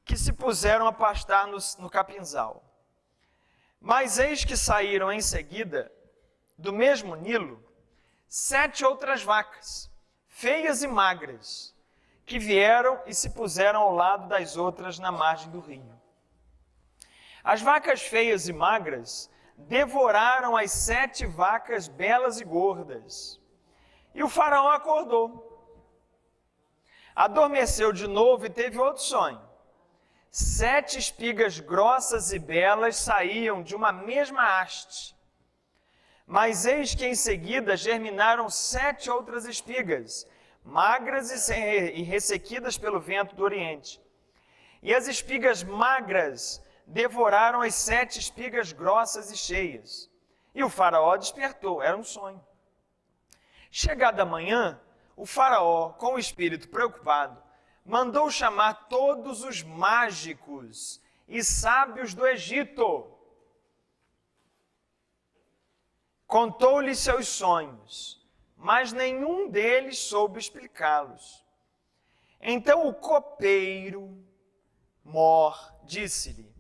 que se puseram a pastar no capinzal. Mas eis que saíram em seguida, do mesmo Nilo, 7 outras vacas, feias e magras, que vieram e se puseram ao lado das outras na margem do rio. As vacas feias e magras devoraram as 7 vacas belas e gordas. E o faraó acordou. Adormeceu de novo e teve outro sonho. 7 espigas grossas e belas saíam de uma mesma haste. Mas eis que em seguida germinaram 7 outras espigas, magras e ressequidas pelo vento do Oriente. E as espigas magras devoraram as 7 espigas grossas e cheias. E o faraó despertou, era um sonho. Chegada a manhã, o faraó, com o espírito preocupado, mandou chamar todos os mágicos e sábios do Egito. Contou-lhes seus sonhos, mas nenhum deles soube explicá-los. Então o copeiro Mor disse-lhe: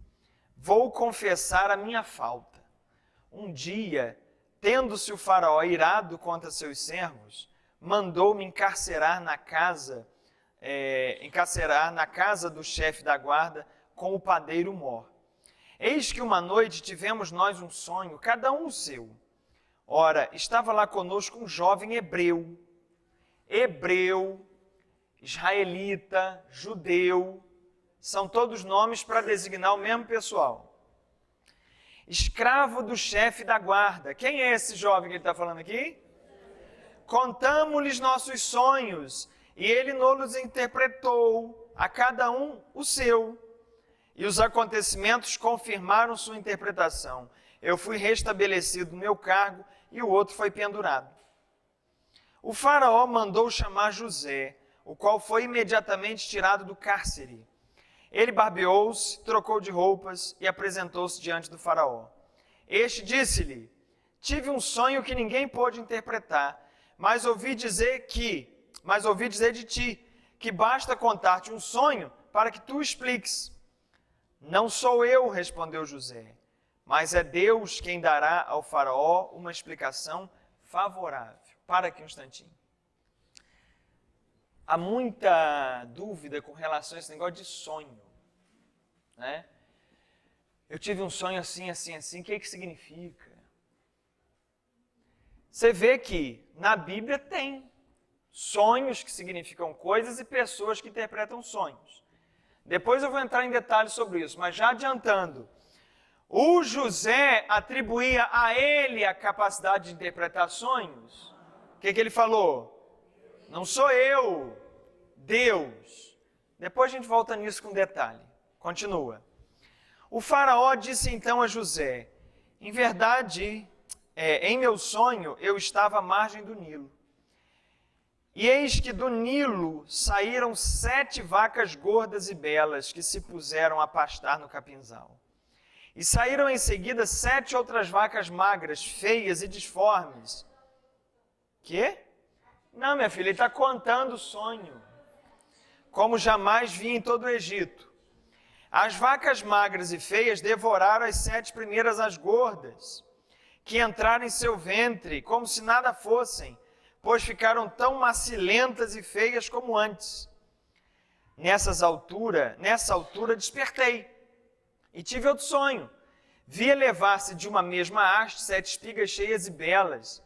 vou confessar a minha falta. Um dia, tendo-se o faraó irado contra seus servos, mandou-me encarcerar na casa do chefe da guarda com o padeiro Mor. Eis que uma noite tivemos nós um sonho, cada um o seu. Ora, estava lá conosco um jovem hebreu, israelita, judeu, são todos nomes para designar o mesmo pessoal. Escravo do chefe da guarda. Quem é esse jovem que ele está falando aqui? Contamos-lhes nossos sonhos, e ele nos interpretou, a cada um o seu. E os acontecimentos confirmaram sua interpretação. Eu fui restabelecido no meu cargo, e o outro foi pendurado. O faraó mandou chamar José, o qual foi imediatamente tirado do cárcere. Ele barbeou-se, trocou de roupas e apresentou-se diante do faraó. Este disse-lhe: tive um sonho que ninguém pôde interpretar, mas ouvi dizer de ti, que basta contar-te um sonho para que tu expliques. Não sou eu, respondeu José, mas é Deus quem dará ao faraó uma explicação favorável. Para aqui um instantinho. Há muita dúvida com relação a esse negócio de sonho, né? Eu tive um sonho assim, assim, assim, o que significa? Você vê que na Bíblia tem sonhos que significam coisas e pessoas que interpretam sonhos. Depois eu vou entrar em detalhes sobre isso, mas já adiantando, o José atribuía a ele a capacidade de interpretar sonhos. O que ele falou? Não sou eu, Deus. Depois a gente volta nisso com detalhe. Continua. O faraó disse então a José: em verdade, em meu sonho eu estava à margem do Nilo. E eis que do Nilo saíram 7 vacas gordas e belas que se puseram a pastar no capinzal. E saíram em seguida 7 outras vacas magras, feias e disformes. Quê? Não, minha filha, ele está contando o sonho. Como jamais vi em todo o Egito. As vacas magras e feias devoraram as 7 primeiras as gordas, que entraram em seu ventre, como se nada fossem, pois ficaram tão macilentas e feias como antes. Nessa altura despertei, e tive outro sonho. Vi elevar-se de uma mesma haste 7 espigas cheias e belas,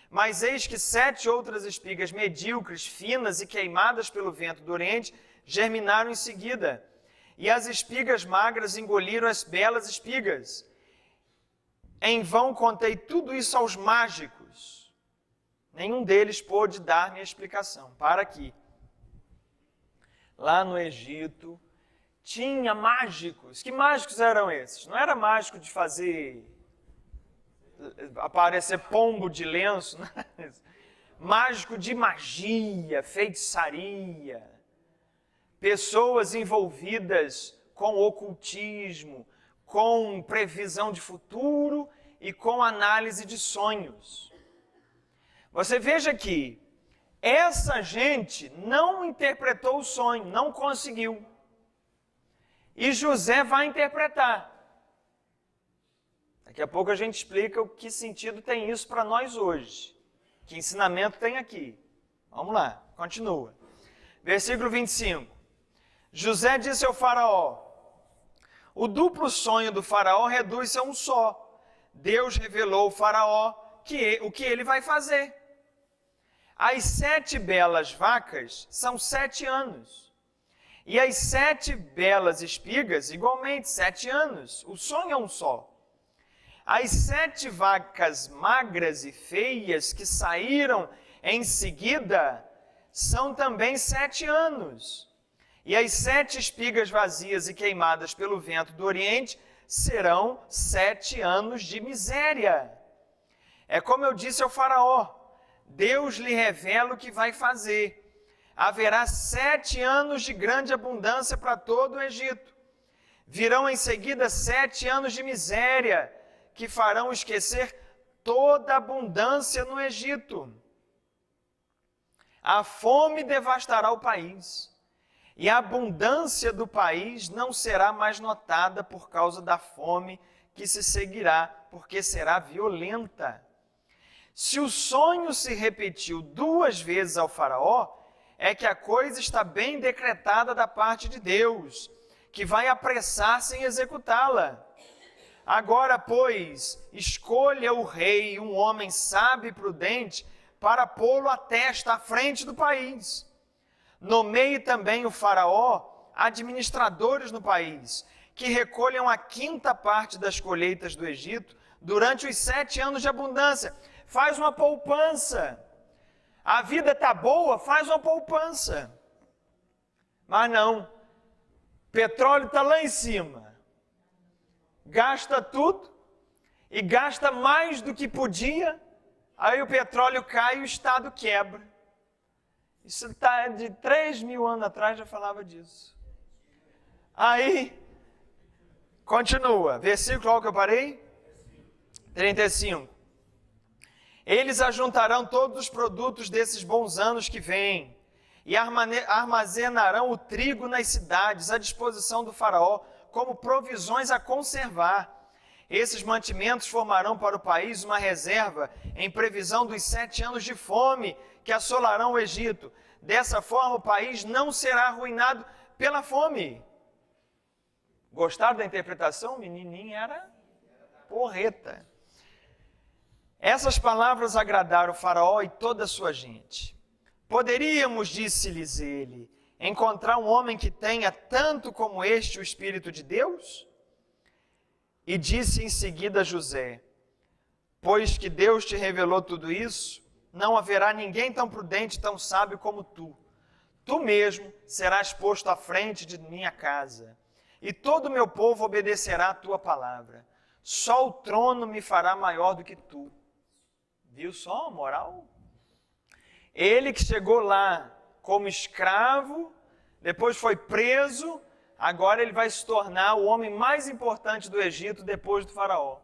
mas eis que 7 outras espigas medíocres, finas e queimadas pelo vento do Oriente, germinaram em seguida, e as espigas magras engoliram as belas espigas. Em vão contei tudo isso aos mágicos. Nenhum deles pôde dar-me a explicação. Para aqui. Lá no Egito, tinha mágicos. Que mágicos eram esses? Não era mágico de fazer aparecer pombo de lenço, não. Mágico de magia, feitiçaria, pessoas envolvidas com ocultismo, com previsão de futuro e com análise de sonhos. Você veja que essa gente não interpretou o sonho, não conseguiu. E José vai interpretar. Daqui a pouco a gente explica o que sentido tem isso para nós hoje. Que ensinamento tem aqui. Vamos lá, continua. Versículo 25. José disse ao faraó: o duplo sonho do faraó reduz-se a um só. Deus revelou ao faraó o que ele vai fazer. As 7 belas vacas são 7 anos. E as 7 belas espigas, igualmente, 7 anos. O sonho é um só. As 7 vacas magras e feias que saíram em seguida são também 7 anos. E as 7 espigas vazias e queimadas pelo vento do Oriente serão 7 anos de miséria. É como eu disse ao faraó, Deus lhe revela o que vai fazer. Haverá 7 anos de grande abundância para todo o Egito. Virão em seguida 7 anos de miséria, que farão esquecer toda a abundância no Egito. A fome devastará o país, e a abundância do país não será mais notada por causa da fome que se seguirá, porque será violenta. Se o sonho se repetiu 2 vezes ao faraó, é que a coisa está bem decretada da parte de Deus, que vai apressar-se em executá-la. Agora, pois, escolha o rei um homem sábio e prudente para pô-lo à testa, à frente do país. Nomeie também o faraó administradores no país, que recolham a 5ª parte das colheitas do Egito durante os 7 anos de abundância. Faz uma poupança. A vida está boa, faz uma poupança. Mas não. Petróleo está lá em cima. Gasta tudo e gasta mais do que podia. Aí o petróleo cai e o Estado quebra. Isso está de 3.000 anos atrás, já falava disso. Aí, continua. Versículo qual que eu parei? 35. Eles ajuntarão todos os produtos desses bons anos que vêm e armazenarão o trigo nas cidades à disposição do faraó como provisões a conservar. Esses mantimentos formarão para o país uma reserva em previsão dos 7 anos de fome que assolarão o Egito. Dessa forma, o país não será arruinado pela fome. Gostaram da interpretação? O menininho era porreta. Essas palavras agradaram o faraó e toda a sua gente. Poderíamos, disse-lhes ele, encontrar um homem que tenha tanto como este o Espírito de Deus? E disse em seguida a José, pois que Deus te revelou tudo isso, não haverá ninguém tão prudente, tão sábio como tu. Tu mesmo serás posto à frente de minha casa, e todo o meu povo obedecerá à tua palavra. Só o trono me fará maior do que tu. Viu só a moral? Ele que chegou lá como escravo, depois foi preso, agora ele vai se tornar o homem mais importante do Egito depois do faraó.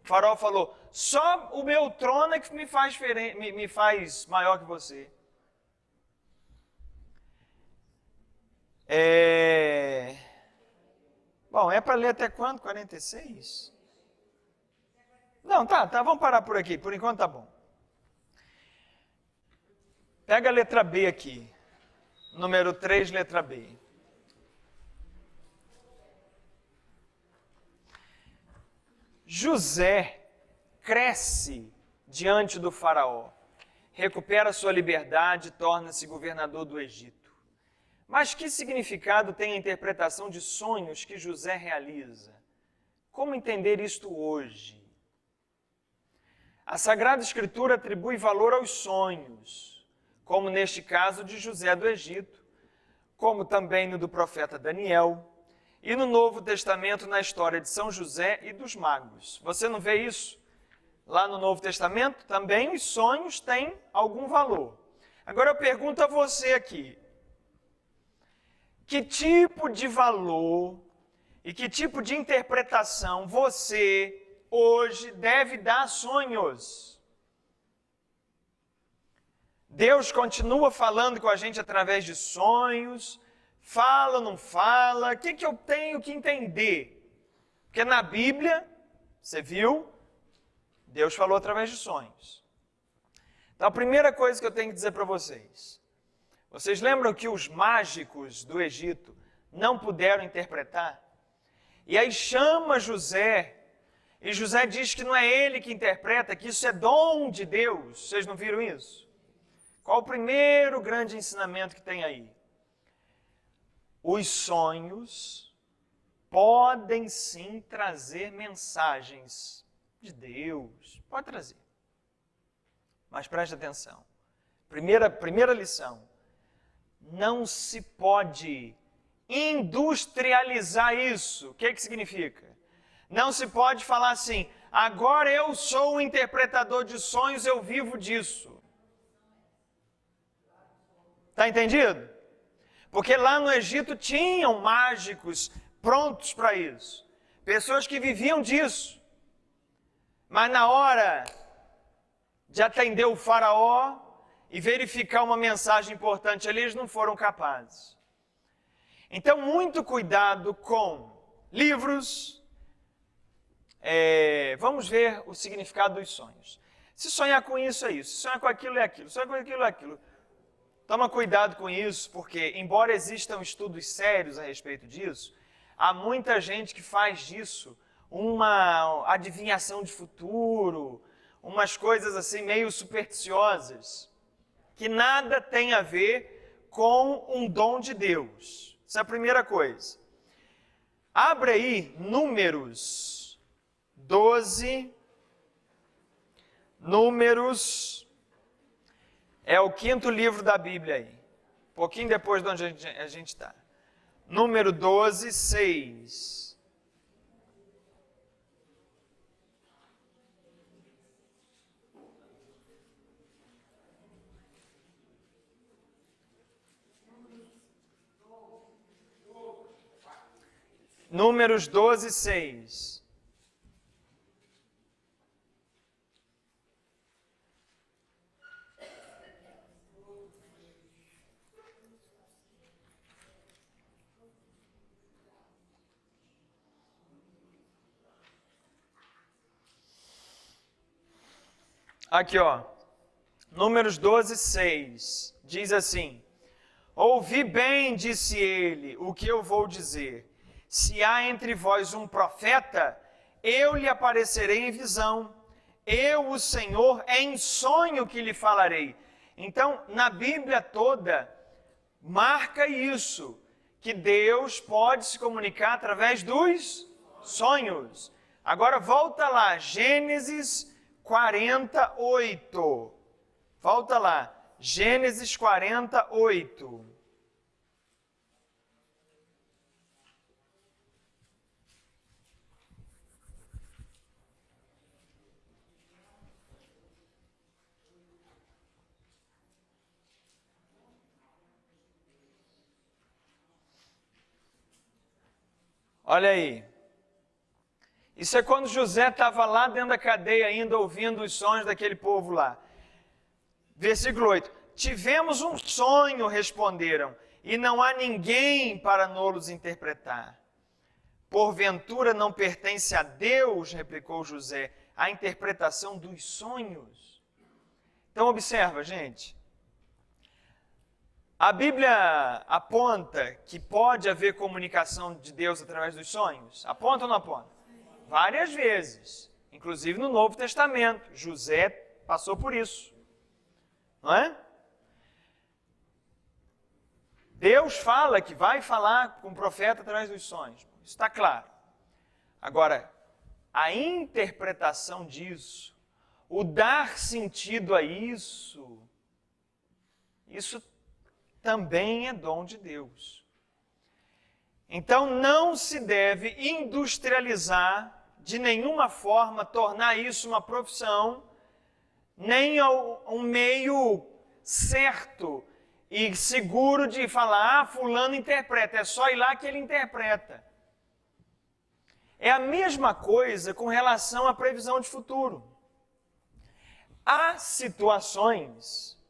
O faraó falou, só o meu trono é que me faz maior que você. Bom, é para ler até quando? 46? Não, tá, vamos parar por aqui, por enquanto tá bom. Pega a letra B aqui, número 3, letra B. José cresce diante do faraó, recupera sua liberdade e torna-se governador do Egito. Mas que significado tem a interpretação de sonhos que José realiza? Como entender isto hoje? A Sagrada Escritura atribui valor aos sonhos, como neste caso de José do Egito, como também no do profeta Daniel, e no Novo Testamento na história de São José e dos magos. Você não vê isso? Lá no Novo Testamento também os sonhos têm algum valor. Agora eu pergunto a você aqui, que tipo de valor e que tipo de interpretação você hoje deve dar a sonhos? Deus continua falando com a gente através de sonhos, fala ou não fala? O que eu tenho que entender? Porque na Bíblia, você viu, Deus falou através de sonhos. Então a primeira coisa que eu tenho que dizer para vocês lembram que os mágicos do Egito não puderam interpretar? E aí chama José, e José diz que não é ele que interpreta, que isso é dom de Deus. Vocês não viram isso? Qual o primeiro grande ensinamento que tem aí? Os sonhos podem sim trazer mensagens de Deus. Pode trazer. Mas preste atenção. Primeira lição. Não se pode industrializar isso. O que significa? Não se pode falar assim, agora eu sou um interpretador de sonhos, eu vivo disso. Está entendido? Porque lá no Egito tinham mágicos prontos para isso. Pessoas que viviam disso. Mas na hora de atender o faraó e verificar uma mensagem importante ali, eles não foram capazes. Então, muito cuidado com livros. Vamos ver o significado dos sonhos. Se sonhar com isso, é isso. Se sonhar com aquilo, é aquilo. Se sonhar com aquilo, é aquilo. Toma cuidado com isso, porque, embora existam estudos sérios a respeito disso, há muita gente que faz disso uma adivinhação de futuro, umas coisas assim meio supersticiosas, que nada tem a ver com um dom de Deus. Essa é a primeira coisa. Abre aí Números 12. Números é o 5º livro da Bíblia aí. Um pouquinho depois de onde a gente está. Número 12, 6. Números 12, 6. Aqui, ó. Números 12, 6. Diz assim: Ouvi bem, disse ele, o que eu vou dizer. Se há entre vós um profeta, eu lhe aparecerei em visão. Eu, o Senhor, é em sonho que lhe falarei. Então, na Bíblia toda, marca isso, que Deus pode se comunicar através dos sonhos. Agora, volta lá, Gênesis 48. Volta lá, Gênesis 48. Olha aí. Isso é quando José estava lá dentro da cadeia ainda ouvindo os sonhos daquele povo lá. Versículo 8. Tivemos um sonho, responderam, e não há ninguém para nos interpretar. Porventura não pertence a Deus, replicou José, a interpretação dos sonhos. Então observa, gente. A Bíblia aponta que pode haver comunicação de Deus através dos sonhos? Aponta ou não aponta? Várias vezes. Inclusive no Novo Testamento. José passou por isso. Não é? Deus fala que vai falar com o profeta através dos sonhos. Isso está claro. Agora, a interpretação disso, o dar sentido a isso também é dom de Deus. Então não se deve industrializar de nenhuma forma, tornar isso uma profissão, nem um meio certo e seguro de falar, fulano interpreta, é só ir lá que ele interpreta. É a mesma coisa com relação à previsão de futuro. Há situações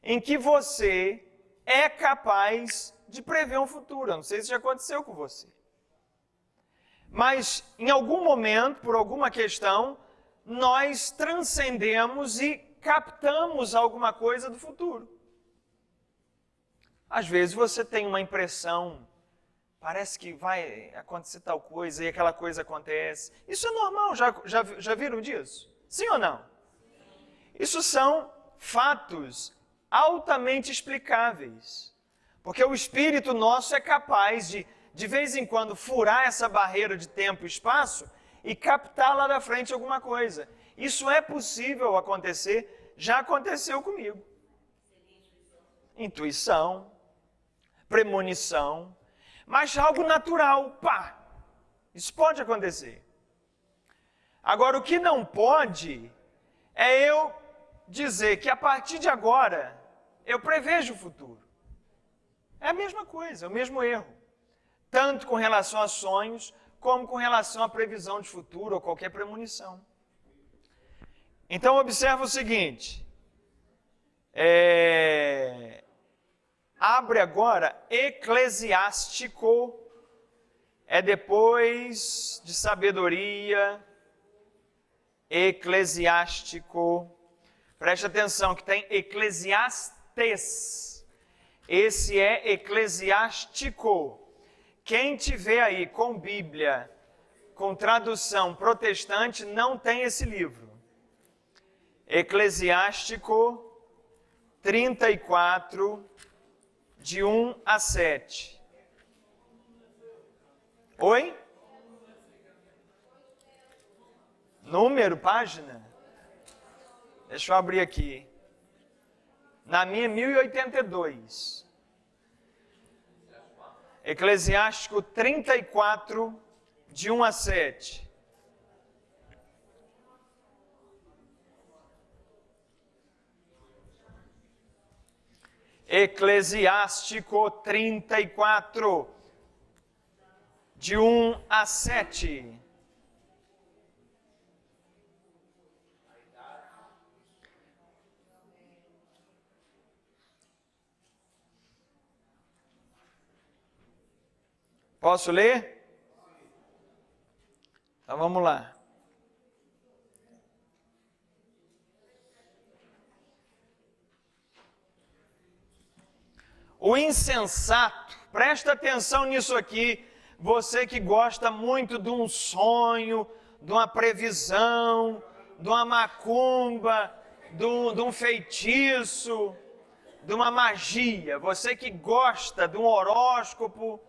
em que você é capaz de prever um futuro. Eu não sei se já aconteceu com você. Mas, em algum momento, por alguma questão, nós transcendemos e captamos alguma coisa do futuro. Às vezes você tem uma impressão, parece que vai acontecer tal coisa e aquela coisa acontece. Isso é normal, já viram disso? Sim ou não? Isso são fatos altamente explicáveis. Porque o espírito nosso é capaz de vez em quando, furar essa barreira de tempo e espaço e captar lá da frente alguma coisa. Isso é possível acontecer, já aconteceu comigo. Intuição, premonição, mas algo natural, pá! Isso pode acontecer. Agora, o que não pode é eu dizer que a partir de agora eu prevejo o futuro. É a mesma coisa, é o mesmo erro. Tanto com relação a sonhos, como com relação à previsão de futuro ou qualquer premonição. Então, observa o seguinte. Abre agora Eclesiástico. É depois de sabedoria. Eclesiástico. Preste atenção que tem Eclesiastes. Esse é Eclesiástico. Quem tiver aí com Bíblia, com tradução protestante, não tem esse livro. Eclesiástico 34, de 1 a 7. Oi? Número, página? Deixa eu abrir aqui. Na minha, 1082. Eclesiástico 34, de 1 a 7. Eclesiástico 34, de 1 a 7. Posso ler? Então vamos lá. O insensato, presta atenção nisso aqui, você que gosta muito de um sonho, de uma previsão, de uma macumba, de um feitiço, de uma magia, você que gosta de um horóscopo,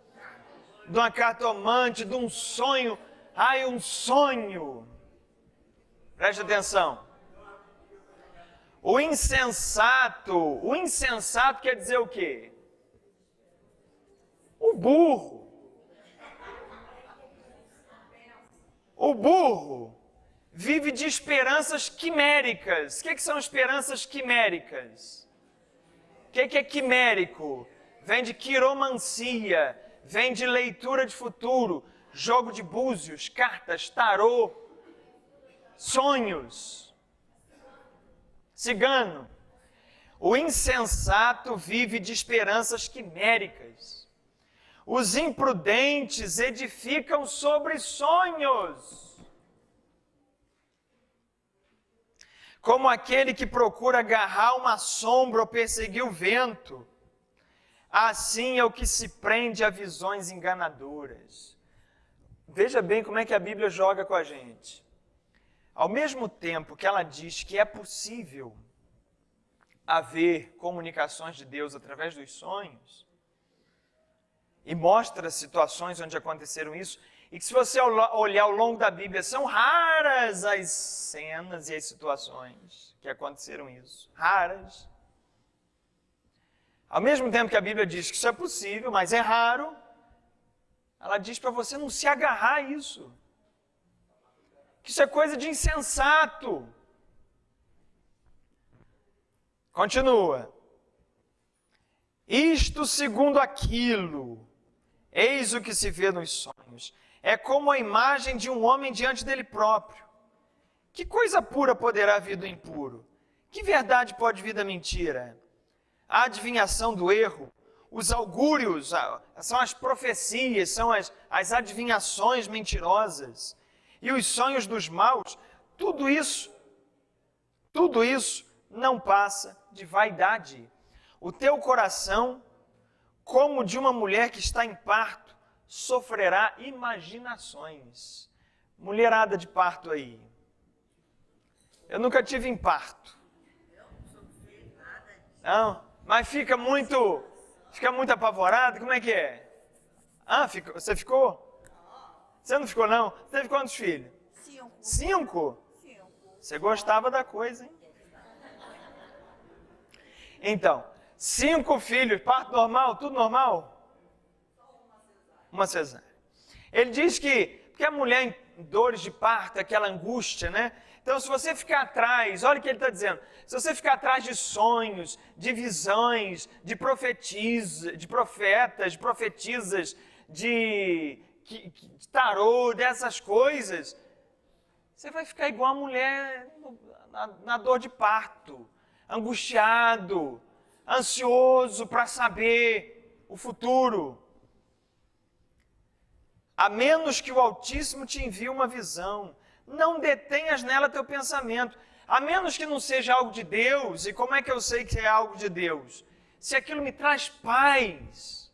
de uma cartomante, de um sonho. Ai, um sonho. Preste atenção. O insensato quer dizer o quê? O burro. O burro vive de esperanças quiméricas. O que são esperanças quiméricas? O que é quimérico? Vem de quiromancia, vem de leitura de futuro, jogo de búzios, cartas, tarô, sonhos. Cigano. O insensato vive de esperanças quiméricas. Os imprudentes edificam sobre sonhos. Como aquele que procura agarrar uma sombra ou perseguir o vento. Assim é o que se prende a visões enganadoras. Veja bem como é que a Bíblia joga com a gente. Ao mesmo tempo que ela diz que é possível haver comunicações de Deus através dos sonhos, e mostra situações onde aconteceram isso, e que se você olhar ao longo da Bíblia, são raras as cenas e as situações que aconteceram isso. Raras. Ao mesmo tempo que a Bíblia diz que isso é possível, mas é raro, ela diz para você não se agarrar a isso. Que isso é coisa de insensato. Continua. Isto segundo aquilo, eis o que se vê nos sonhos. É como a imagem de um homem diante dele próprio. Que coisa pura poderá vir do impuro? Que verdade pode vir da mentira? A adivinhação do erro, os augúrios, são as profecias, são as adivinhações mentirosas. E os sonhos dos maus, tudo isso não passa de vaidade. O teu coração, como de uma mulher que está em parto, sofrerá imaginações. Mulherada de parto aí. Eu nunca tive em parto. Não, mas fica muito apavorado, como é que é? Você ficou? Você não ficou, não? Você teve quantos filhos? 5. 5? Você gostava da coisa, hein? Então, 5 filhos, parto normal, tudo normal? Uma cesárea. Ele diz que a mulher em dores de parto, aquela angústia, né? Então, se você ficar atrás, olha o que ele está dizendo, se você ficar atrás de sonhos, de visões, de profetas, de profetisas, de tarô, dessas coisas, você vai ficar igual a mulher na dor de parto, angustiado, ansioso para saber o futuro. A menos que o Altíssimo te envie uma visão, não detenhas nela teu pensamento, a menos que não seja algo de Deus. E como é que eu sei que é algo de Deus? Se aquilo me traz paz.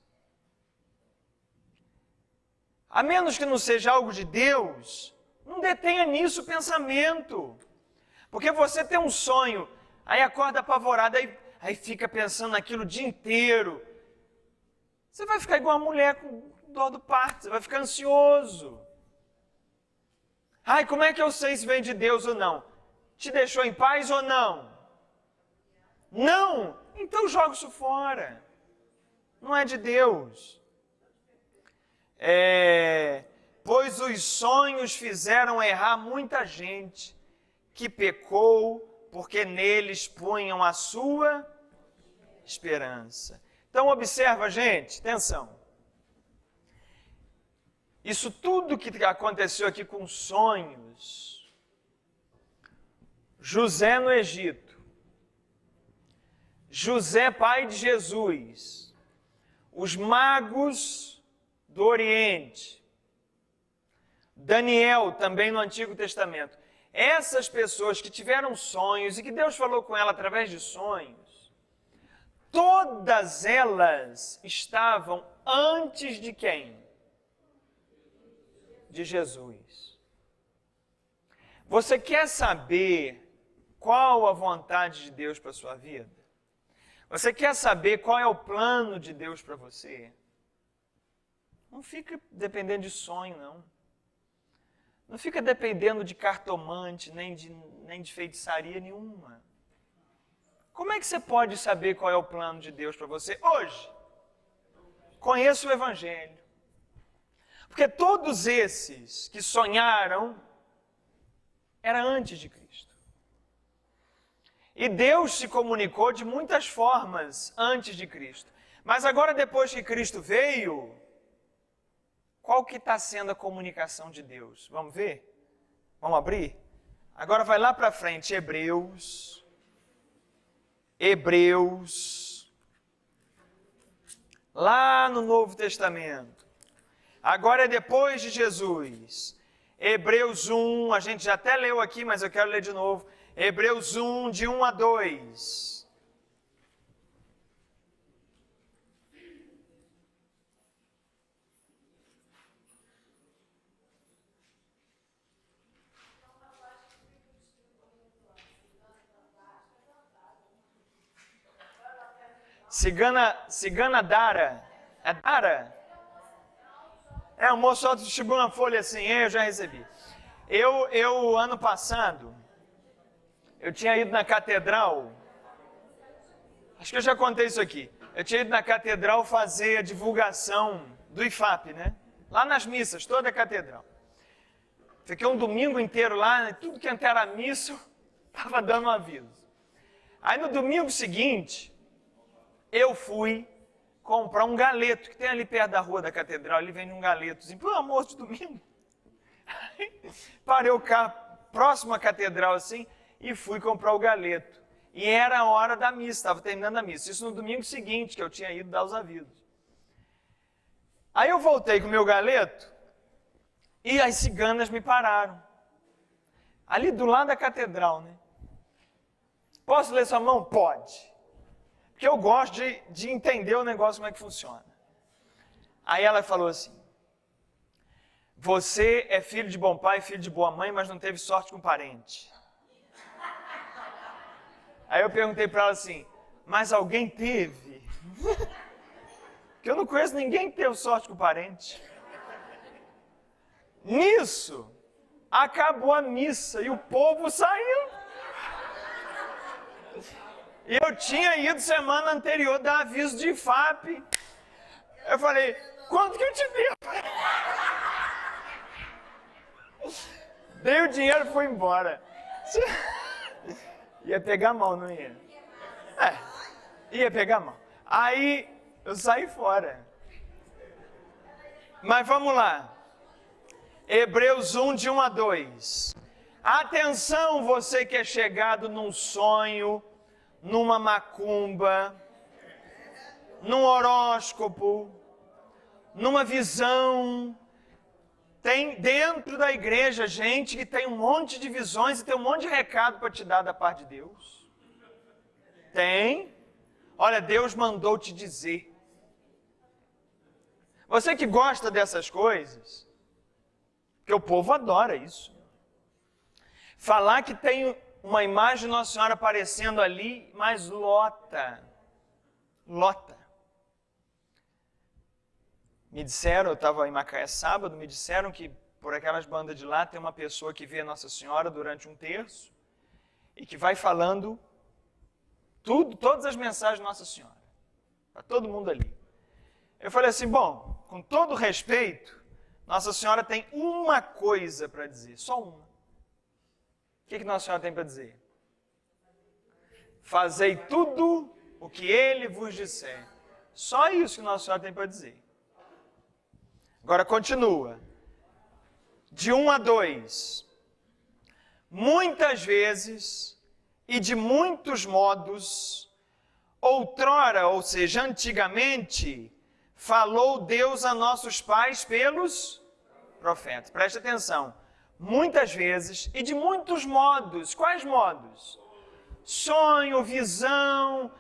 A menos que não seja algo de Deus, não detenha nisso o pensamento. Porque você tem um sonho, aí acorda apavorado, aí fica pensando naquilo o dia inteiro. Você vai ficar igual a mulher dor do parto, você vai ficar ansioso. Ai, como é que eu sei se vem de Deus ou não? Te deixou em paz ou não? Não! Então joga isso fora. Não é de Deus. Pois os sonhos fizeram errar muita gente que pecou porque neles punham a sua esperança. Então observa, gente, atenção. Isso tudo que aconteceu aqui com sonhos, José no Egito, José pai de Jesus, os magos do Oriente, Daniel também no Antigo Testamento, essas pessoas que tiveram sonhos e que Deus falou com ela através de sonhos, todas elas estavam antes de quem? De Jesus. Você quer saber qual a vontade de Deus para a sua vida? Você quer saber qual é o plano de Deus para você? Não fica dependendo de sonho, não. Não fica dependendo de cartomante, nem de feitiçaria nenhuma. Como é que você pode saber qual é o plano de Deus para você hoje? Conheça o Evangelho. Porque todos esses que sonharam era antes de Cristo. E Deus se comunicou de muitas formas antes de Cristo. Mas agora, depois que Cristo veio, qual que está sendo a comunicação de Deus? Vamos ver? Vamos abrir? Agora vai lá para frente, Hebreus. Lá no Novo Testamento. Agora é depois de Jesus. Hebreus 1, a gente já até leu aqui, mas eu quero ler de novo. Hebreus 1, de 1 a 2. Cigana Dara. É Dara? O moço só distribuiu uma folha assim, eu já recebi. Eu ano passado, eu tinha ido na catedral, acho que eu já contei isso aqui. Eu tinha ido na catedral fazer a divulgação do IFAP, né? Lá nas missas, toda a catedral. Fiquei um domingo inteiro lá, né? Tudo que era missa, estava dando um aviso. Aí no domingo seguinte, eu fui comprar um galeto, que tem ali perto da rua da catedral, ali vende um galetozinho, por almoço de domingo. Aí, parei o carro próximo à catedral assim, e fui comprar o galeto. E era a hora da missa, estava terminando a missa. Isso no domingo seguinte, que eu tinha ido dar os avisos. Aí eu voltei com o meu galeto, e as ciganas me pararam. Ali do lado da catedral, né? Posso ler sua mão? Pode. Porque eu gosto de entender o negócio, como é que funciona. Aí ela falou assim, você é filho de bom pai, filho de boa mãe, mas não teve sorte com parente. Aí eu perguntei para ela assim, mas alguém teve? Porque eu não conheço ninguém que teve sorte com parente. Nisso, acabou a missa e o povo saiu. E eu tinha ido semana anterior dar aviso de IFAP. Eu falei, quanto que eu te devo? Dei o dinheiro e fui embora. Ia pegar mal, não ia? Ia pegar mal. Aí eu saí fora. Mas vamos lá. Hebreus 1, de 1 a 2. Atenção, você que é chegado num sonho, numa macumba, num horóscopo, numa visão. Tem dentro da igreja gente que tem um monte de visões e tem um monte de recado para te dar da parte de Deus. Tem. Olha, Deus mandou te dizer. Você que gosta dessas coisas, porque o povo adora isso. Falar que tem uma imagem de Nossa Senhora aparecendo ali, mas lota. Me disseram, eu estava em Macaé sábado, me disseram que por aquelas bandas de lá tem uma pessoa que vê Nossa Senhora durante um terço e que vai falando todas as mensagens de Nossa Senhora, para todo mundo ali. Eu falei assim, bom, com todo respeito, Nossa Senhora tem uma coisa para dizer, só uma. O que Nossa Senhora tem para dizer? Fazei tudo o que Ele vos disser. Só isso que Nossa Senhora tem para dizer. Agora continua. De 1 a 2. Muitas vezes e de muitos modos, outrora, ou seja, antigamente, falou Deus a nossos pais pelos profetas. Preste atenção. Muitas vezes e de muitos modos. Quais modos? Sonho, visão,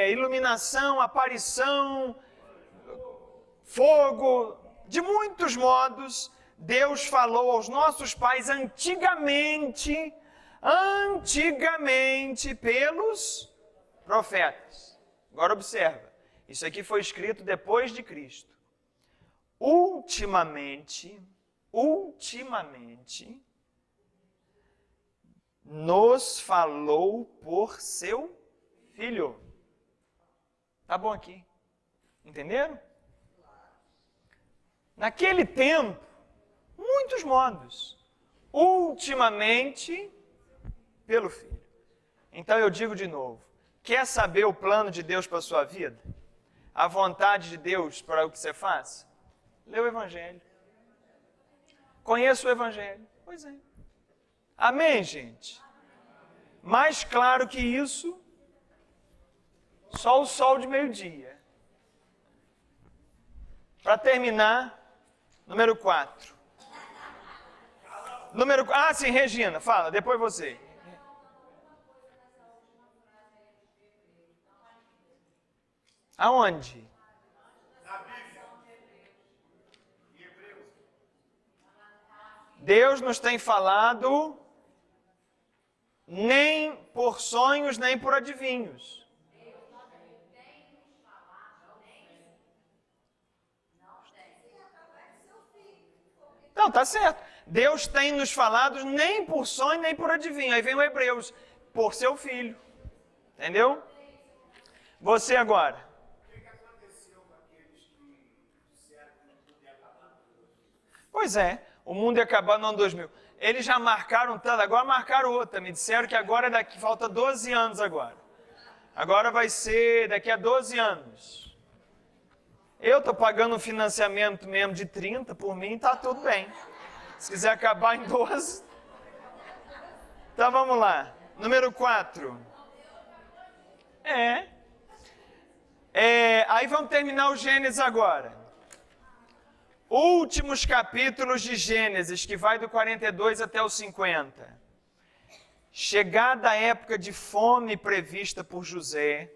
iluminação, aparição, fogo. De muitos modos, Deus falou aos nossos pais antigamente pelos profetas. Agora observa, isso aqui foi escrito depois de Cristo. Ultimamente, nos falou por seu Filho. Tá bom aqui? Entenderam? Naquele tempo, muitos modos. Ultimamente, pelo Filho. Então eu digo de novo, quer saber o plano de Deus para a sua vida? A vontade de Deus para o que você faça? Lê o Evangelho. Conheça o Evangelho. Pois é. Amém, gente? Mais claro que isso, só o sol de meio-dia. Para terminar, número 4. Ah, sim, Regina, fala, depois você. Aonde? Na Bíblia. Em Hebreus. Deus nos tem falado nem por sonhos, nem por adivinhos. Então, tá certo. Deus tem nos falado nem por sonho, nem por adivinho. Aí vem o Hebreus, por seu Filho. Entendeu? Você agora. O que aconteceu com aqueles que disseram que o mundo ia acabar? Pois é, o mundo ia acabar no ano 2000. Eles já marcaram tanto, agora marcaram outra. Me disseram que agora é daqui, falta 12 anos agora. Agora vai ser daqui a 12 anos. Eu estou pagando um financiamento mesmo de 30, por mim está tudo bem. Se quiser acabar em 12. Então vamos lá. Número 4. Aí vamos terminar o Gênesis agora. Últimos capítulos de Gênesis, que vai do 42 até o 50. Chegada a época de fome prevista por José,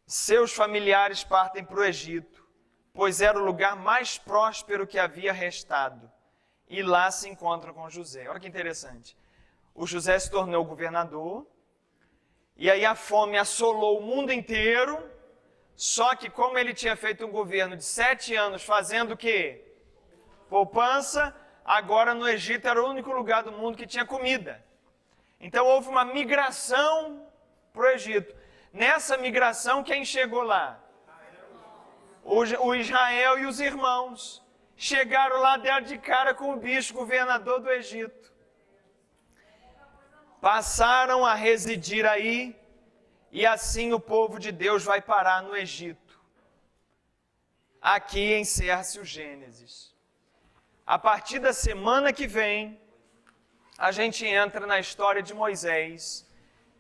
seus familiares partem para o Egito, pois era o lugar mais próspero que havia restado. E lá se encontram com José. Olha que interessante. O José se tornou governador, e aí a fome assolou o mundo inteiro. Só que como ele tinha feito um governo de 7 anos fazendo o quê? Poupança, agora no Egito era o único lugar do mundo que tinha comida. Então houve uma migração para o Egito. Nessa migração, quem chegou lá? O Israel e os irmãos. Chegaram lá, deram de cara com o bicho, governador do Egito. Passaram a residir aí. E assim o povo de Deus vai parar no Egito. Aqui encerra-se o Gênesis. A partir da semana que vem, a gente entra na história de Moisés,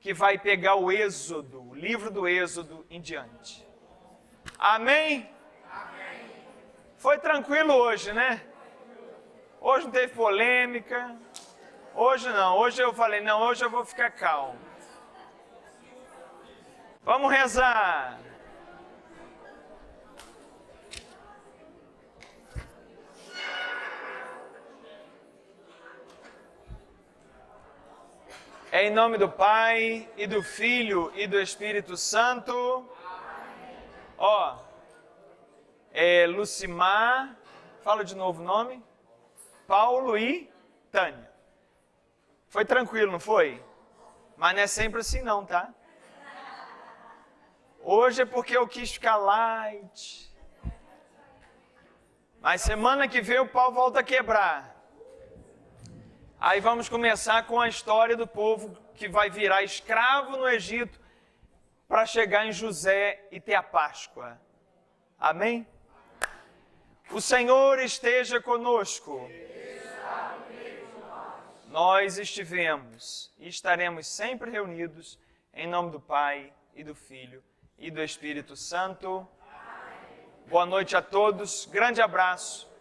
que vai pegar o Êxodo, o livro do Êxodo em diante. Amém? Amém. Foi tranquilo hoje, né? Hoje não teve polêmica. Hoje não, hoje eu falei, não, hoje eu vou ficar calmo. Vamos rezar. Em nome do Pai, e do Filho, e do Espírito Santo. Ó, Lucimar, fala de novo o nome, Paulo e Tânia. Foi tranquilo, não foi? Mas não é sempre assim não, tá? Hoje é porque eu quis ficar light. Mas semana que vem o pau volta a quebrar. Aí vamos começar com a história do povo que vai virar escravo no Egito para chegar em José e ter a Páscoa. Amém? O Senhor esteja conosco. Nós estivemos e estaremos sempre reunidos em nome do Pai e do Filho e do Espírito Santo. Boa noite a todos, grande abraço